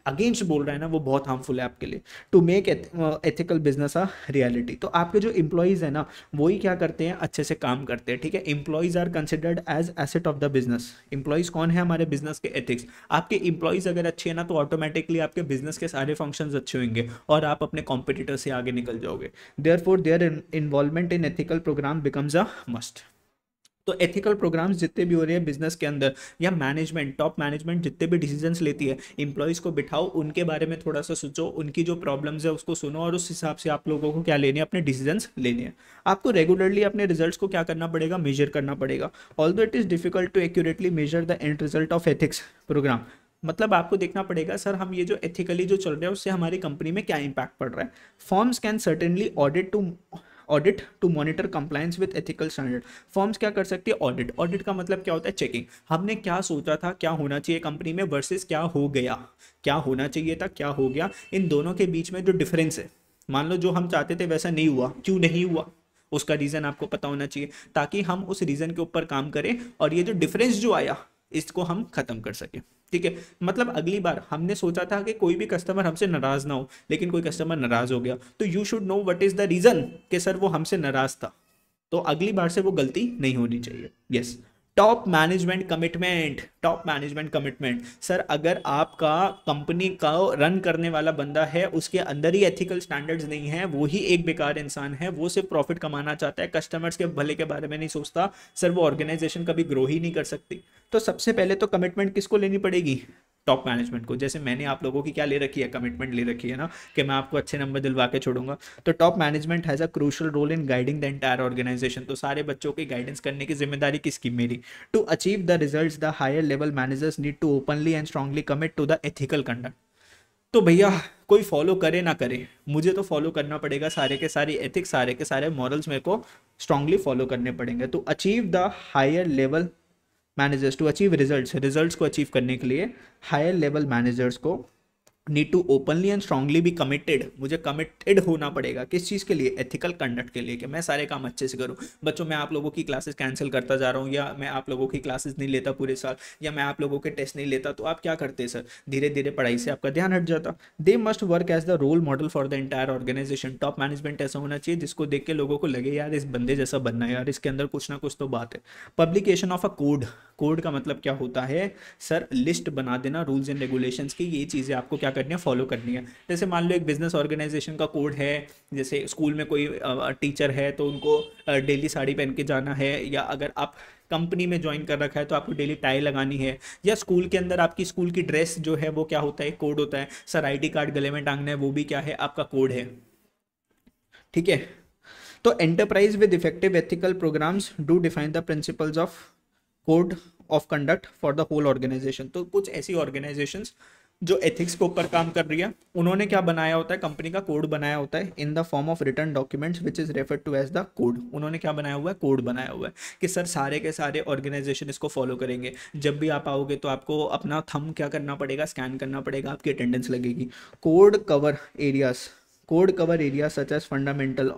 अगेंस्ट बोल रहा है ना, वो बहुत हार्मफुल है आपके लिए। To make ethical business a reality, तो आपके जो एम्प्लॉयज़ है ना वही क्या करते हैं, अच्छे से काम करते हैं, ठीक है। Employees are considered as asset of the business. Employees कौन है हमारे बिजनेस के, एथिक्स। आपके एम्प्लॉयज़ अगर अच्छे हैं ना तो ऑटोमेटिकली आपके बिजनेस के सारे फंक्शंस अच्छे होंगे और आप अपने कॉम्पिटिटर से आगे निकल जाओगे। Therefore their involvement in ethical programme becomes a must. तो एथिकल प्रोग्राम्स जितने भी हो रहे हैं बिजनेस के अंदर, या मैनेजमेंट, टॉप मैनेजमेंट जितने भी डिसीजंस लेती है, एम्प्लॉयज़ को बिठाओ, उनके बारे में थोड़ा सा सोचो, उनकी जो प्रॉब्लम्स है उसको सुनो और उस हिसाब से आप लोगों को क्या लेने हैं, अपने डिसीजंस लेने हैं। आपको रेगुलरली अपने रिजल्ट्स को क्या करना पड़ेगा, मेजर करना पड़ेगा। Although it is difficult to accurately measure the end result of ethics program. मतलब आपको देखना पड़ेगा सर हम ये जो एथिकली जो चल रहा है उससे हमारी कंपनी में क्या इम्पैक्ट पड़ रहा है। Forms can certainly audit to monitor compliance with ethical standard. Forms क्या कर सकती है, ऑडिट। ऑडिट का मतलब क्या होता है, चेकिंग। हमने क्या सोचा था क्या होना चाहिए कंपनी में वर्सेस क्या हो गया, क्या होना चाहिए था क्या हो गया, इन दोनों के बीच में जो डिफरेंस है, मान लो जो हम चाहते थे वैसा नहीं हुआ, क्यों नहीं हुआ, उसका रीज़न आपको पता होना चाहिए, ताकि हम उस रीज़न के ऊपर काम करें और ये जो डिफरेंस जो आया इसको हम खत्म कर सकें, ठीक है। मतलब अगली बार हमने सोचा था कि कोई भी कस्टमर हमसे नाराज ना हो, लेकिन कोई कस्टमर नाराज हो गया, तो you should know what is the reason कि सर वो हमसे नाराज था, तो अगली बार से वो गलती नहीं होनी चाहिए। Yes. Top management commitment. Top management commitment sir, अगर आपका कंपनी का रन करने वाला बंदा है उसके अंदर ही एथिकल स्टैंडर्ड्स नहीं है, वो ही एक बेकार इंसान है, वो सिर्फ प्रॉफिट कमाना चाहता है, कस्टमर्स के भले के बारे में नहीं सोचता, सर वो ऑर्गेनाइजेशन कभी ग्रो ही नहीं कर सकती। तो सबसे पहले तो कमिटमेंट किसको लेनी पड़ेगी, टॉप मैनेजमेंट को। जैसे मैंने आप लोगों की क्या ले रखी है, कमिटमेंट ले रखी है ना कि मैं आपको अच्छे नंबर दिलवा के छोड़ूंगा। तो top management has a crucial role in guiding the entire organization. तो सारे बच्चों की गाइडेंस करने की जिम्मेदारी किसकी, मेरी। To achieve the results the higher level managers need to openly and strongly commit to the ethical conduct. तो भैया कोई फॉलो करे ना करे, मुझे तो फॉलो करना पड़ेगा सारे के सारे एथिक्स, सारे के सारे मॉरल्स मेरे को स्ट्रांगली फॉलो करने पड़ेंगे। To achieve the higher level managers, to achieve results को अचीव करने के लिए हायर लेवल मैनेजर्स को need to openly and strongly be committed, मुझे कमिटेड होना पड़ेगा किस चीज़ के लिए, एथिकल कंडक्ट के लिए, कि मैं सारे काम अच्छे से करूं। बच्चों मैं आप लोगों की क्लासेस कैंसिल करता जा रहा हूं, या मैं आप लोगों की क्लासेस नहीं लेता पूरे साल, या मैं आप लोगों के टेस्ट नहीं लेता, तो आप क्या करते सर, धीरे धीरे पढ़ाई से आपका ध्यान हट जाता। They must work as the role model for the entire organization. Top management ऐसा होना चाहिए जिसको देख के लोगों को लगे यार इस बंदे जैसा बनना है, यार इसके अंदर कुछ ना कुछ तो बात है। Publication of a code. Code का मतलब क्या होता है सर, लिस्ट बना देना रूल्स एंड रेगुलेशंस की, ये चीज़ें आपको क्या करनी है, फॉलो करनी है। जैसे मान लो एक बिजनेस ऑर्गेनाइजेशन का कोड है, जैसे स्कूल में कोई टीचर है तो उनको डेली साड़ी पहन के जाना है, या अगर आप कंपनी में ज्वाइन कर रखा है तो आपको डेली टाई लगानी है, या स्कूल के अंदर आपकी स्कूल की ड्रेस जो है वो क्या होता है, कोड होता है। सर आईडी कार्ड गले में टांगना है, वो भी क्या है, आपका कोड है, ठीक है। तो enterprise with effective ethical programs do define the principles of code of conduct for the whole organization. तो कुछ ऐसी ऑर्गेनाइजेशंस जो एथिक्स के ऊपर काम कर रही है, उन्होंने क्या बनाया होता है, कंपनी का कोड बनाया होता है in the form of written documents which is refer to as the code. उन्होंने क्या बनाया हुआ है, कोड बनाया हुआ है कि सर सारे के सारे ऑर्गेनाइजेशन इसको फॉलो करेंगे। जब भी आप आओगे तो आपको अपना थंब क्या करना पड़ेगा, स्कैन करना पड़ेगा, आपकी अटेंडेंस लगेगी। Code cover areas such as fundamental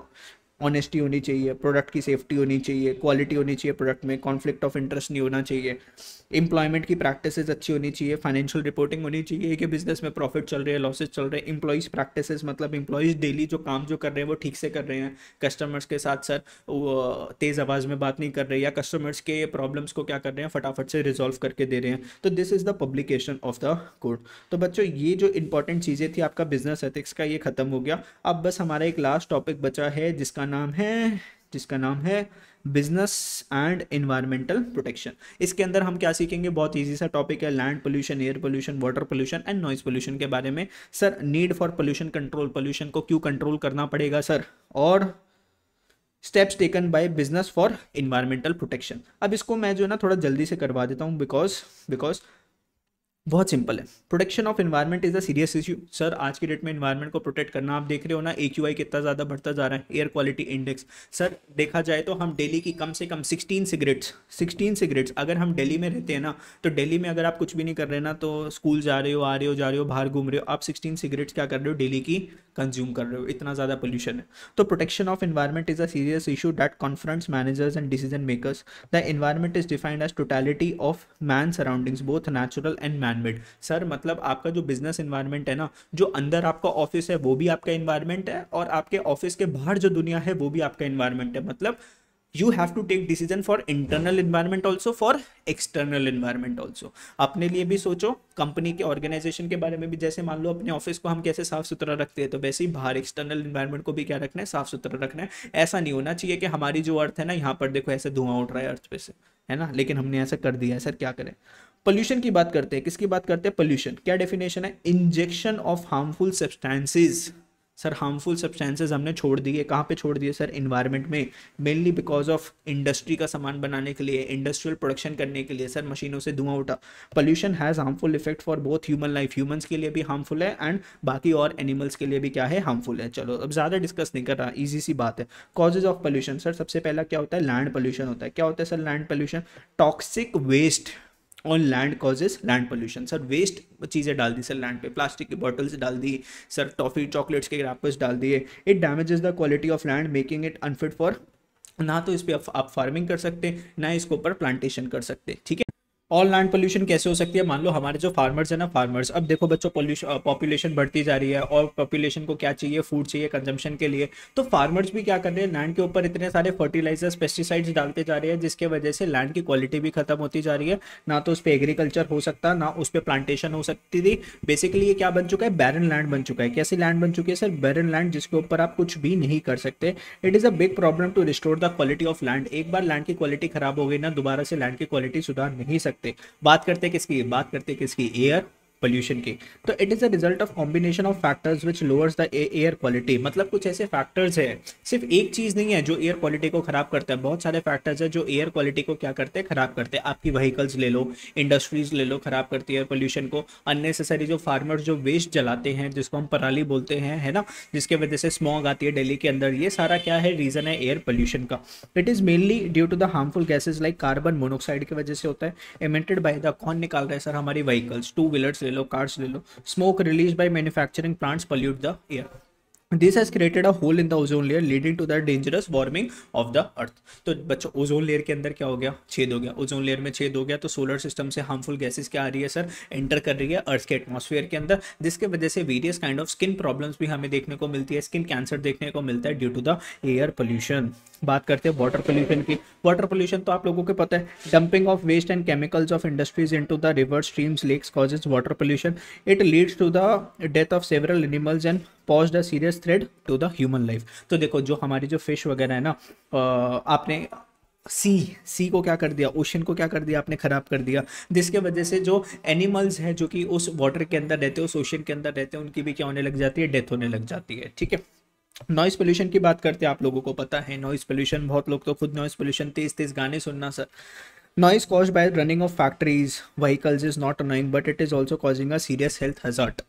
honesty होनी चाहिए, प्रोडक्ट की सेफ्टी होनी चाहिए, क्वालिटी होनी चाहिए प्रोडक्ट में, कॉन्फ्लिक्ट ऑफ इंटरेस्ट नहीं होना चाहिए, एम्प्लॉयमेंट की प्रैक्टिसेस अच्छी होनी चाहिए, फाइनेंशियल रिपोर्टिंग होनी चाहिए कि बिजनेस में प्रॉफिट चल रहे हैं, लॉसेस चल रहे हैं, एम्प्लॉइज प्रैक्टिसेस मतलब एम्प्लॉइज डेली जो काम जो कर रहे हैं वो ठीक से कर रहे हैं, कस्टमर्स के साथ सर तेज़ आवाज़ में बात नहीं कर रहे, या कस्टमर्स के प्रॉब्लम्स को क्या कर रहे हैं फटाफट से रिजॉल्व करके दे रहे हैं। तो this is the publication of the code. तो बच्चों ये जो इंपॉर्टेंट चीज़ें थी आपका बिजनेस एथिक्स का, ये खत्म हो गया। अब बस हमारा एक लास्ट टॉपिक बचा है जिसका नाम है बिजनेस एंड एनवायरमेंटल प्रोटेक्शन। इसके अंदर हम क्या सीखेंगे, बहुत इजी सा टॉपिक है, land pollution, air pollution, water pollution and noise pollution के बारे में। Sir need for pollution control, pollution को क्यों कंट्रोल करना पड़ेगा सर, और steps taken by business for environmental protection. अब इसको मैं जो है ना थोड़ा जल्दी से करवा देता हूँ बिकॉज बहुत सिंपल है। Protection of environment is a serious issue. Sir आज की डेट में एनवायरनमेंट को प्रोटेक्ट करना, आप देख रहे हो ना AQI कितना ज़्यादा बढ़ता जा रहा है, एयर क्वालिटी इंडेक्स। सर देखा जाए तो हम डेली की कम से कम 16 सिगरेट्स अगर हम दिल्ली में रहते हैं ना, तो दिल्ली में अगर आप कुछ भी नहीं कर रहे ना, तो स्कूल जा रहे हो, आ रहे हो, बाहर घूम रहे हो, आप 16 सिगरेट्स क्या कर रहे हो, डेली की कंज्यूम कर रहे हो, इतना ज़्यादा पोल्यूशन है। तो protection of environment is a serious issue that confronts managers and decision makers. The environment is defined as totality of man surroundings both natural and man environment. Sir मतलब आपका जो बिजनेस एनवायरनमेंट है ना, जो अंदर आपका ऑफिस है वो भी आपका एनवायरनमेंट है, और आपके ऑफिस के बाहर जो दुनिया है वो भी आपका एनवायरनमेंट है। मतलब you have to take decision for internal environment also, for external environment also. अपने लिए भी सोचो, कंपनी के ऑर्गेनाइजेशन के बारे में भी, जैसे मान लो अपने ऑफिस को हम कैसे साफ सुथरा रखते हैं, तो वैसे ही बाहर एक्सटर्नल एनवायरनमेंट को भी क्या रखना है, साफ सुथरा रखना है। ऐसा नहीं होना चाहिए कि हमारी जो अर्थ है ना, यहाँ पर देखो ऐसे धुआं उठ रहा है अर्थ पे से, है ना, लेकिन हमने ऐसा कर दिया है। सर क्या करें। पोल्यूशन की बात करते हैं, किसकी बात करते हैं, पोल्यूशन। क्या डेफिनेशन है, injection of harmful substances. Sir harmful substances हमने छोड़ दिए, कहाँ पे छोड़ दिए सर, इन्वायरमेंट में। मेनली बिकॉज ऑफ इंडस्ट्री का सामान बनाने के लिए, इंडस्ट्रियल प्रोडक्शन करने के लिए सर मशीनों से धुआं उठा। Pollution has harmful effect for both human life, humans के लिए भी हार्मफुल है एंड बाकी और एनिमल्स के लिए भी क्या है, हार्मफुल है। चलो अब ज़्यादा डिस्कस नहीं कर रहा, ईजी सी बात है। कॉजेज ऑफ पोल्यूशन, सर सबसे पहला क्या होता है, लैंड पोल्यूशन होता है। क्या होता है sir land pollution, toxic waste on land causes land pollution. Sir waste चीज़ें डाल दी सर लैंड पे, प्लास्टिक की बॉटल्स डाल दी सर, टॉफी चॉकलेट्स के रैपर्स डाल दिए। It damages the quality of land making it unfit for, ना तो इस पर आप फार्मिंग कर सकते, ना इसके ऊपर प्लांटेशन कर सकते, ठीक है। ऑल लैंड पोल्यूशन कैसे हो सकती है, मान लो हमारे जो फार्मर्स है ना, फार्मर्स, अब देखो बच्चों पोल्यूशन पॉपुलेशन बढ़ती जा रही है, और पॉपुलेशन को क्या चाहिए, फूड चाहिए कंजम्पशन के लिए। तो फार्मर्स भी क्या कर रहे हैं, लैंड के ऊपर इतने सारे फर्टिलाइजर्स पेस्टिसाइड्स डालते जा रहे हैं, जिसके वजह से लैंड की क्वालिटी भी खत्म होती जा रही है। ना तो उस पर एग्रीकल्चर हो सकता, ना उस पर प्लांटेशन हो सकती थी। बेसिकली ये क्या बन चुका है, बैरन लैंड बन चुका है। कैसी लैंड बन चुकी है सर, बैरन लैंड, जिसके ऊपर आप कुछ भी नहीं कर सकते। It is a big problem to restore the quality of land. एक बार लैंड की क्वालिटी खराब हो गई ना, दोबारा से लैंड की क्वालिटी सुधार नहीं सकते। बात करते किसकी, एयर पोल्यूशन की। तो it is a result of combination of factors which lowers the air quality. मतलब कुछ ऐसे फैक्टर्स है, सिर्फ एक चीज नहीं है जो एयर क्वालिटी को खराब करता है, बहुत सारे फैक्टर्स है जो एयर क्वालिटी को क्या करते हैं, खराब करते हैं। आपकी व्हीकल्स ले लो, इंडस्ट्रीज ले लो, खराब करती है एयर पोल्यूशन को। अननेसेसरी जो फार्मर्स जो वेस्ट जलाते हैं, जिसको हम पराली बोलते हैं, है ना, जिसके वजह से स्मॉग आती है दिल्ली के अंदर, ये सारा क्या है, रीजन है एयर पोल्यूशन का। It is mainly due to the harmful gases like carbon monoxide की वजह से होता है। एमिटेड बाय द, कौन निकाल रहा है सर, हमारी व्हीकल्स, टू व्हीलर्स ले लो, कार्स ले लो। Smoke released by manufacturing plants pollute the air. This has created a hole in the ozone layer leading to the dangerous warming of the earth. तो बच्चों ozone layer के अंदर क्या हो गया, छेद हो गया। ओजोन लेयर में छेद हो गया तो सोलर सिस्टम से हार्मफुल गैसेस क्या आ रही है सर, एंटर कर रही है अर्थ के एटमॉस्फेयर के अंदर, जिसके वजह से various kind of skin problems भी हमें देखने को मिलती है। स्किन कैंसर देखने को मिलता है due to the air pollution. बात करते हैं वाटर पोल्यूशन की। वाटर पोल्यूशन तो आप लोगों को पता है, dumping of waste and chemicals of industries into the river, streams, lakes causes water pollution. It leads to the death of several animals and pose the serious threat to the human life. तो देखो जो हमारी जो fish वगैरह है ना, आपने सी को क्या कर दिया, ओशन को क्या कर दिया आपने, खराब कर दिया, जिसके वजह से जो एनिमल्स हैं जो कि उस वाटर के अंदर रहते हैं, उस ओशन के अंदर रहते हैं, उनकी भी क्या होने लग जाती है, डेथ होने लग जाती है, ठीक है। नॉइस पोल्यूशन की बात करते हैं, आप लोगों को पता है नॉइस पोल्यूशन, बहुत लोग तो खुद नॉइस पोल्यूशन, तेज तेज गाने सुनना sir. Noise caused by running of factories, vehicles is not annoying, but it is also causing a serious health hazard.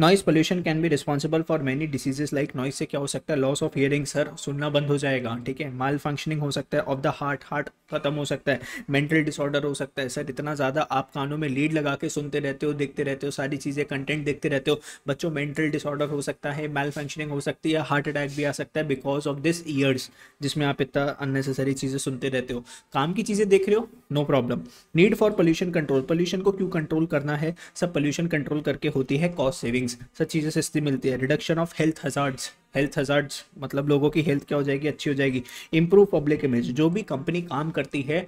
Noise pollution can be responsible for many diseases like, noise से क्या हो सकता है, loss of hearing, sir सुनना बंद हो जाएगा, ठीक है। माल फंक्शनिंग हो सकता है ऑफ द हार्ट, हार्ट खत्म हो सकता है। मेंटल डिसऑर्डर हो सकता है, सर इतना ज़्यादा आप कानों में लीड लगा के सुनते रहते हो, देखते रहते हो, सारी चीज़ें कंटेंट देखते रहते हो, बच्चों मेंटल डिसऑर्डर हो सकता है, माल फंक्शनिंग हो सकती है, हार्ट अटैक भी आ सकता है बिकॉज ऑफ दिस ईयर्स, जिसमें आप इतना अननेसेसरी चीज़ें सुनते रहते हो। काम की चीज़ें देख रहे हो, no problem. Need for pollution control, pollution को क्यों कंट्रोल करना है, सब पोल्यूशन कंट्रोल करके होती है कॉस्ट सेविंग्स, सब चीज़ें सस्ती मिलती है। Reduction of health hazards, health hazards मतलब लोगों की हेल्थ क्या हो जाएगी, अच्छी हो जाएगी। इंप्रूव पब्लिक इमेज, जो भी कंपनी काम करती है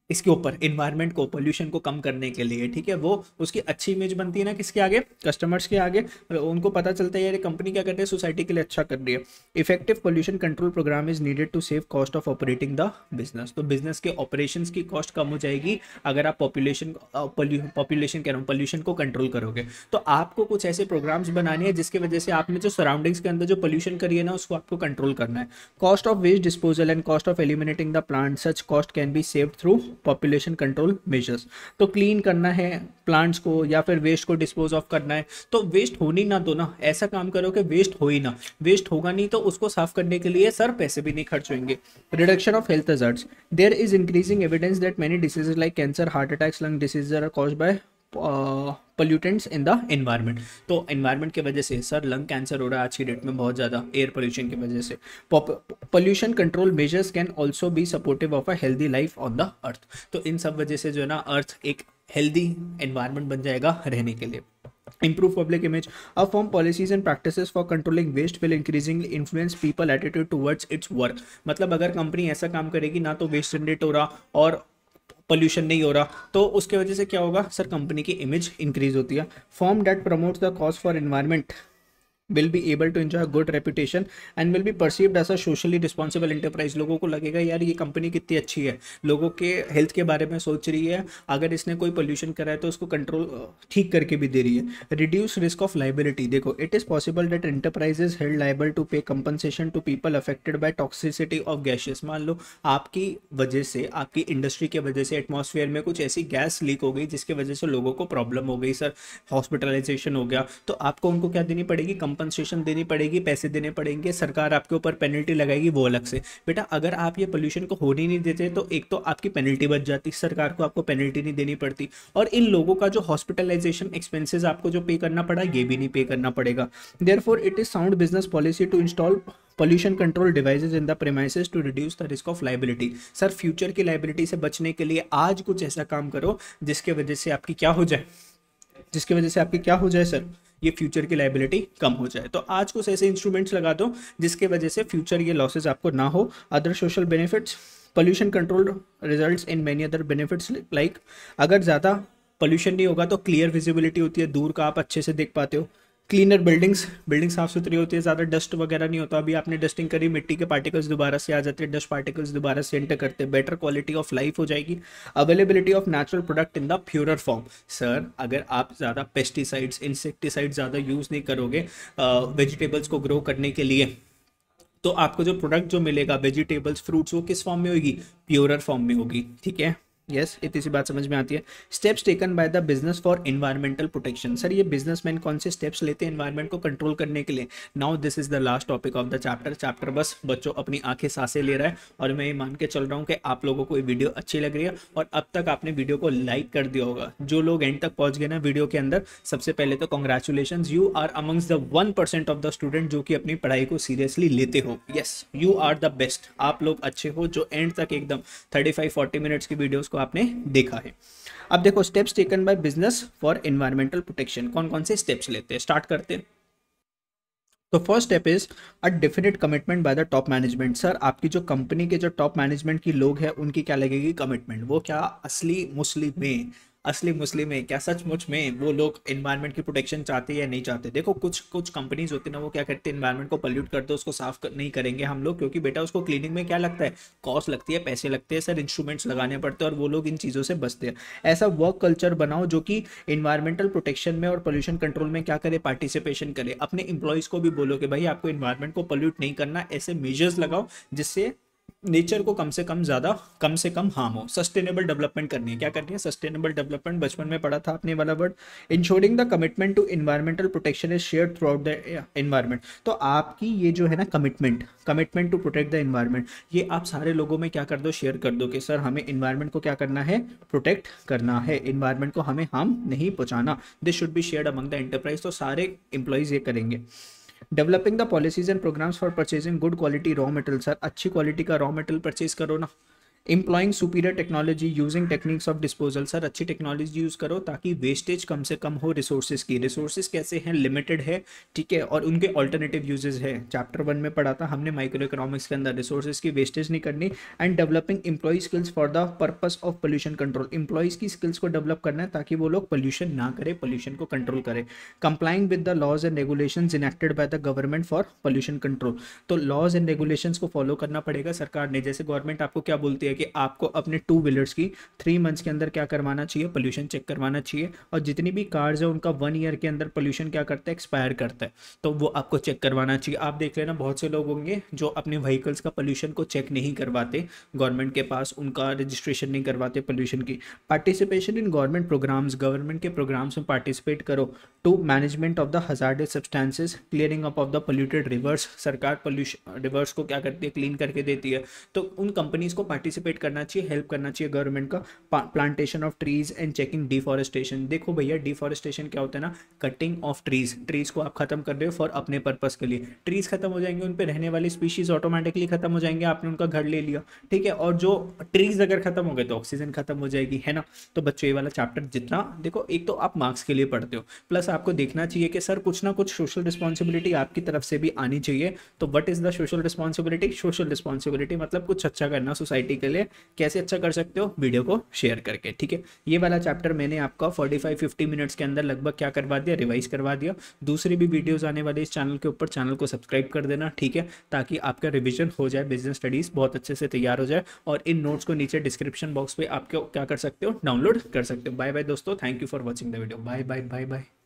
इसके ऊपर, इन्वायरमेंट को, पोल्यूशन को कम करने के लिए, ठीक है, वो उसकी अच्छी इमेज बनती है ना, किसके आगे, कस्टमर्स के आगे, उनको पता चलता है यार कंपनी क्या कर रही है, सोसाइटी के लिए अच्छा कर रही है। Effective pollution control program is needed to save cost of operating the business. तो बिजनेस के ऑपरेशंस की कॉस्ट कम हो जाएगी अगर आप पॉपुलेशन कह रहा हूँ, पोल्यूशन को कंट्रोल करोगे। तो आपको कुछ ऐसे प्रोग्राम्स बनाने हैं जिसकी वजह से आपने जो सराउंडिंग्स के अंदर जो पोल्यूशन करी है ना, उसको आपको कंट्रोल करना है। Cost of waste disposal and cost of eliminating the plant, such cost can be saved through population control measures. तो क्लीन करना है प्लांट्स को या फिर वेस्ट को डिस्पोज ऑफ करना है, तो वेस्ट होनी ना दो ना, ऐसा काम करो कि वेस्ट हो ही ना, वेस्ट होगा नहीं तो उसको साफ करने के लिए सर पैसे भी नहीं खर्च होंगे। Reduction of health hazards, there is increasing evidence that many diseases like cancer, heart attacks, lung diseases are caused by pollutants in the environment. तो एनवायरनमेंट की वजह से सर लंग कैंसर हो रहा है आज की डेट में बहुत ज़्यादा, एयर पोल्यूशन की वजह से। Pollution control measures can also be supportive of a healthy life on the earth. तो इन सब वजह से जो है ना, अर्थ एक हेल्दी एनवायरनमेंट बन जाएगा रहने के लिए। Improve public image. A firm policies and practices for controlling waste will increasingly influence people attitude towards its work. मतलब अगर कंपनी ऐसा काम करेगी ना तो वेस्ट जनरेट हो रहा और पोल्यूशन नहीं हो रहा, तो उसके वजह से क्या होगा सर, कंपनी की इमेज इंक्रीज होती है। Firm that promotes the cause for environment will be able to enjoy a good reputation and will be perceived as a socially responsible enterprise. लोगों को लगेगा यार ये कंपनी कितनी अच्छी है, लोगों के हेल्थ के बारे में सोच रही है, अगर इसने कोई पोल्यूशन करा है तो उसको कंट्रोल ठीक करके भी दे रही है। Reduce risk of liability. देखो, it is possible that enterprises held liable to pay compensation to people affected by toxicity of gases. मान लो आपकी वजह से, आपकी इंडस्ट्री की वजह से एटमॉस्फेयर में कुछ ऐसी गैस लीक हो गई जिसकी वजह से लोगों को प्रॉब्लम हो गई सर, हॉस्पिटलाइजेशन हो गया, तो आपको उनको क्या देनी पड़ेगी, कंपनसेशन देनी पड़ेगी, पैसे देने पड़ेंगे, सरकार आपके ऊपर पेनल्टी लगाएगी वो अलग से। बेटा अगर आप ये पोल्यूशन को होने नहीं देते तो एक तो आपकी पेनल्टी बच जाती, सरकार को आपको पेनल्टी नहीं देनी पड़ती, और इन लोगों का जो हॉस्पिटलाइजेशन एक्सपेंसेस आपको जो पे करना पड़ा ये भी नहीं पे करना पड़ेगा। Therefore it is sound business policy to install pollution control devices in the premises to reduce the risk of liability. Sir future की लाइबिलिटी से बचने के लिए आज कुछ ऐसा काम करो जिसके वजह से आपकी क्या हो जाए, जिसकी वजह से आपकी क्या हो जाए सर, ये फ्यूचर की लाइबिलिटी कम हो जाए। तो आज कुछ ऐसे इंस्ट्रूमेंट्स लगा दो जिसके वजह से फ्यूचर ये लॉसेज आपको ना हो। Other social benefits, pollution control results in many other benefits like, अगर ज़्यादा पोल्यूशन नहीं होगा तो क्लियर विजिबिलिटी होती है, दूर का आप अच्छे से देख पाते हो। क्लीनर बिल्डिंग साफ सुथरी होती है, ज़्यादा डस्ट वगैरह नहीं होता। अभी आपने डस्टिंग करी, मिट्टी के पार्टिकल्स दोबारा से आ जाते हैं, डस्ट पार्टिकल्स दोबारा से एंटर करते हैं, बेटर क्वालिटी ऑफ लाइफ हो जाएगी। Availability of natural product in the purer form. Sir अगर आप ज़्यादा पेस्टिसाइड्स, इंसेक्टिसाइड्स ज़्यादा यूज़ नहीं करोगे वेजिटेबल्स को ग्रो करने के लिए, तो आपको जो प्रोडक्ट जो मिलेगा वेजिटेबल्स, फ्रूट्स, वो किस फॉर्म में होगी, प्योरर फॉर्म में होगी। ठीक है, यस, इतनी सी बात समझ में आती है। Steps taken by the business for environmental protection. Sir ये बिजनेसमैन कौन से स्टेप्स लेते हैं एनवायरमेंट को कंट्रोल करने के लिए। Now this is the last topic of the chapter बस बच्चों अपनी आंखें सांसें ले रहा है, और मैं ये मान के चल रहा हूँ कि आप लोगों को ये वीडियो अच्छी लग रही है, और अब तक आपने वीडियो को लाइक कर दिया होगा। जो लोग एंड तक पहुंच गए ना वीडियो के अंदर, सबसे पहले तो congratulation, you are amongst the 1% of the student जो कि अपनी पढ़ाई को सीरियसली लेते हो। Yes, you are the best. आप लोग अच्छे हो जो एंड तक एकदम 35-40 मिनट्स की वीडियोस को आपने देखा है। अब देखो, steps taken by business for environmental protection, कौन कौन से स्टेप्स लेते हैं, स्टार्ट करते हैं। तो first step is a definite commitment by the top management. Sir आपकी जो कंपनी के जो टॉप मैनेजमेंट की लोग हैं उनकी क्या लगेगी, कमिटमेंट। वो क्या असली मुस्लिम में क्या सचमुच में वो लोग एनवायरनमेंट की प्रोटेक्शन चाहते हैं या नहीं चाहते। देखो कुछ कंपनीज होती है ना, वो क्या करते हैं, एनवायरनमेंट को पॉल्यूट करते हैं, उसको नहीं करेंगे हम लोग, क्योंकि बेटा उसको क्लीनिंग में क्या लगता है, कॉस्ट लगती है, पैसे लगते हैं सर, इंस्ट्रूमेंट्स लगाने पड़ते हैं, और वो लोग इन चीज़ों से बचते हैं। ऐसा वर्क कल्चर बनाओ जो कि एनवायरमेंटल प्रोटेक्शन में और पोल्यूशन कंट्रोल में क्या करे, पार्टिसिपेशन करे। अपने इंप्लॉयज़ को भी बोलो कि भाई आपको एनवायरनमेंट को पॉल्यूट नहीं करना, ऐसे मेजर्स लगाओ जिससे नेचर को कम से कम हार्म हो। सस्टेनेबल डेवलपमेंट करनी है, क्या करनी है, सस्टेनेबल डेवलपमेंट। बचपन में पढ़ा था आपने वाला word. Ensuring the commitment to environmental protection is shared throughout the environment. तो आपकी ये जो है ना commitment to protect the environment, ये आप सारे लोगों में क्या कर दो, शेयर कर दो कि सर हमें एनवायरमेंट को क्या करना है, प्रोटेक्ट करना है, एनवायरमेंट को हमें हार्म नहीं पहुंचाना। This should be shared among the enterprise. तो सारे इंप्लॉइज ये करेंगे। Developing the policies and programs for purchasing good quality raw material. Sir अच्छी क्वालिटी का रॉ मटेरियल परचेज करो ना। Employing superior technology using techniques of disposal. Sir अच्छी technology use करो ताकि वेस्टेज कम से कम हो रिसोर्सेज की। रिसोर्सेज कैसे हैं, लिमिटेड है, ठीक है, और उनके ऑल्टरनेटिव यूजेस है। चैप्टर 1 में पढ़ा था हमने माइक्रो इकोनॉमिक्स के अंदर, रिसोर्सेज की वेस्टेज नहीं करनी। And developing employ skills for the purpose of pollution control. Employees की स्किल्स को डेवलप करना है ताकि वो लोग पोल्यूशन ना करे, पोल्यूशन को कंट्रोल करे। Complying with the laws and regulations enacted by the government for pollution control. तो लॉज एंड रेगुलेशंस को फॉलो करना पड़ेगा सरकार ने। जैसे गवर्नमेंट आपको क्या बोलती है कि आपको अपने 2 व्हीलर्स की 3 मंथ्स के अंदर क्या करवाना चाहिए, पोल्यूशन चेक करवाना चाहिए, और जितनी भी कार्स है उनका 1 ईयर के अंदर पोल्यूशन क्या करता है, एक्सपायर करता है, तो वो आपको चेक करवाना चाहिए। आप देख लेना बहुत से लोग होंगे जो अपने व्हीकल्स का पोल्यूशन को चेक नहीं करवाते, गवर्नमेंट के पास उनका रजिस्ट्रेशन नहीं करवाते पोल्यूशन की। Participation in government programs, government के प्रोग्राम्स में पार्टिसिपेट करो। To management of the hazardous substances, clearing up of the polluted rivers. सरकार पोल्यूशन रिवर्स को क्या करती है, क्लीन करके देती है। तो उन कंपनीज को पार्टिसिपेट पार्टिसिपेट करना चाहिए, हेल्प करना चाहिए गवर्नमेंट का। Plantation of trees and checking deforestation. देखो भैया डिफॉरेस्टेशन क्या होता है ना, कटिंग ऑफ ट्रीज, ट्रीज को आप खत्म कर रहे हो फॉर अपने पर्पस के लिए, ट्रीज खत्म हो जाएंगे, उन पे रहने वाली स्पीशीज ऑटोमेटिकली खत्म हो जाएंगे, आपने उनका घर ले लिया, ठीक है। और जो ट्रीज अगर खत्म हो गए तो ऑक्सीजन खत्म हो जाएगी, है ना। तो बच्चों ये वाला चैप्टर जितना देखो, एक तो आप मार्क्स के लिए पढ़ते हो, प्लस आपको देखना चाहिए कि सर कुछ ना कुछ सोशल रिस्पॉन्सिबिलिटी आपकी तरफ से भी आनी चाहिए। तो what is the social responsibility? Social responsibility मतलब कुछ अच्छा करना सोसाइटी के लिए। कैसे अच्छा कर सकते हो? वीडियो को शेयर करके, ठीक है। ये वाला चैप्टर मैंने आपका 45-50 मिनट्स के अंदर लगभग क्या करवा दिया, रिवाइज करवा दिया। दूसरी भी वीडियोस आने वाले इस चैनल के ऊपर, चैनल को सब्सक्राइब कर देना, ठीक है, ताकि आपका रिवीजन हो जाए, बिजनेस स्टडीज बहुत अच्छे से तैयार हो जाए। और इन नोट्स को नीचे डिस्क्रिप्शन बॉक्स पे आप क्या कर सकते हो, डाउनलोड कर सकते हो। बाय बाय दोस्तों, thank you for watching the video. Bye bye bye bye.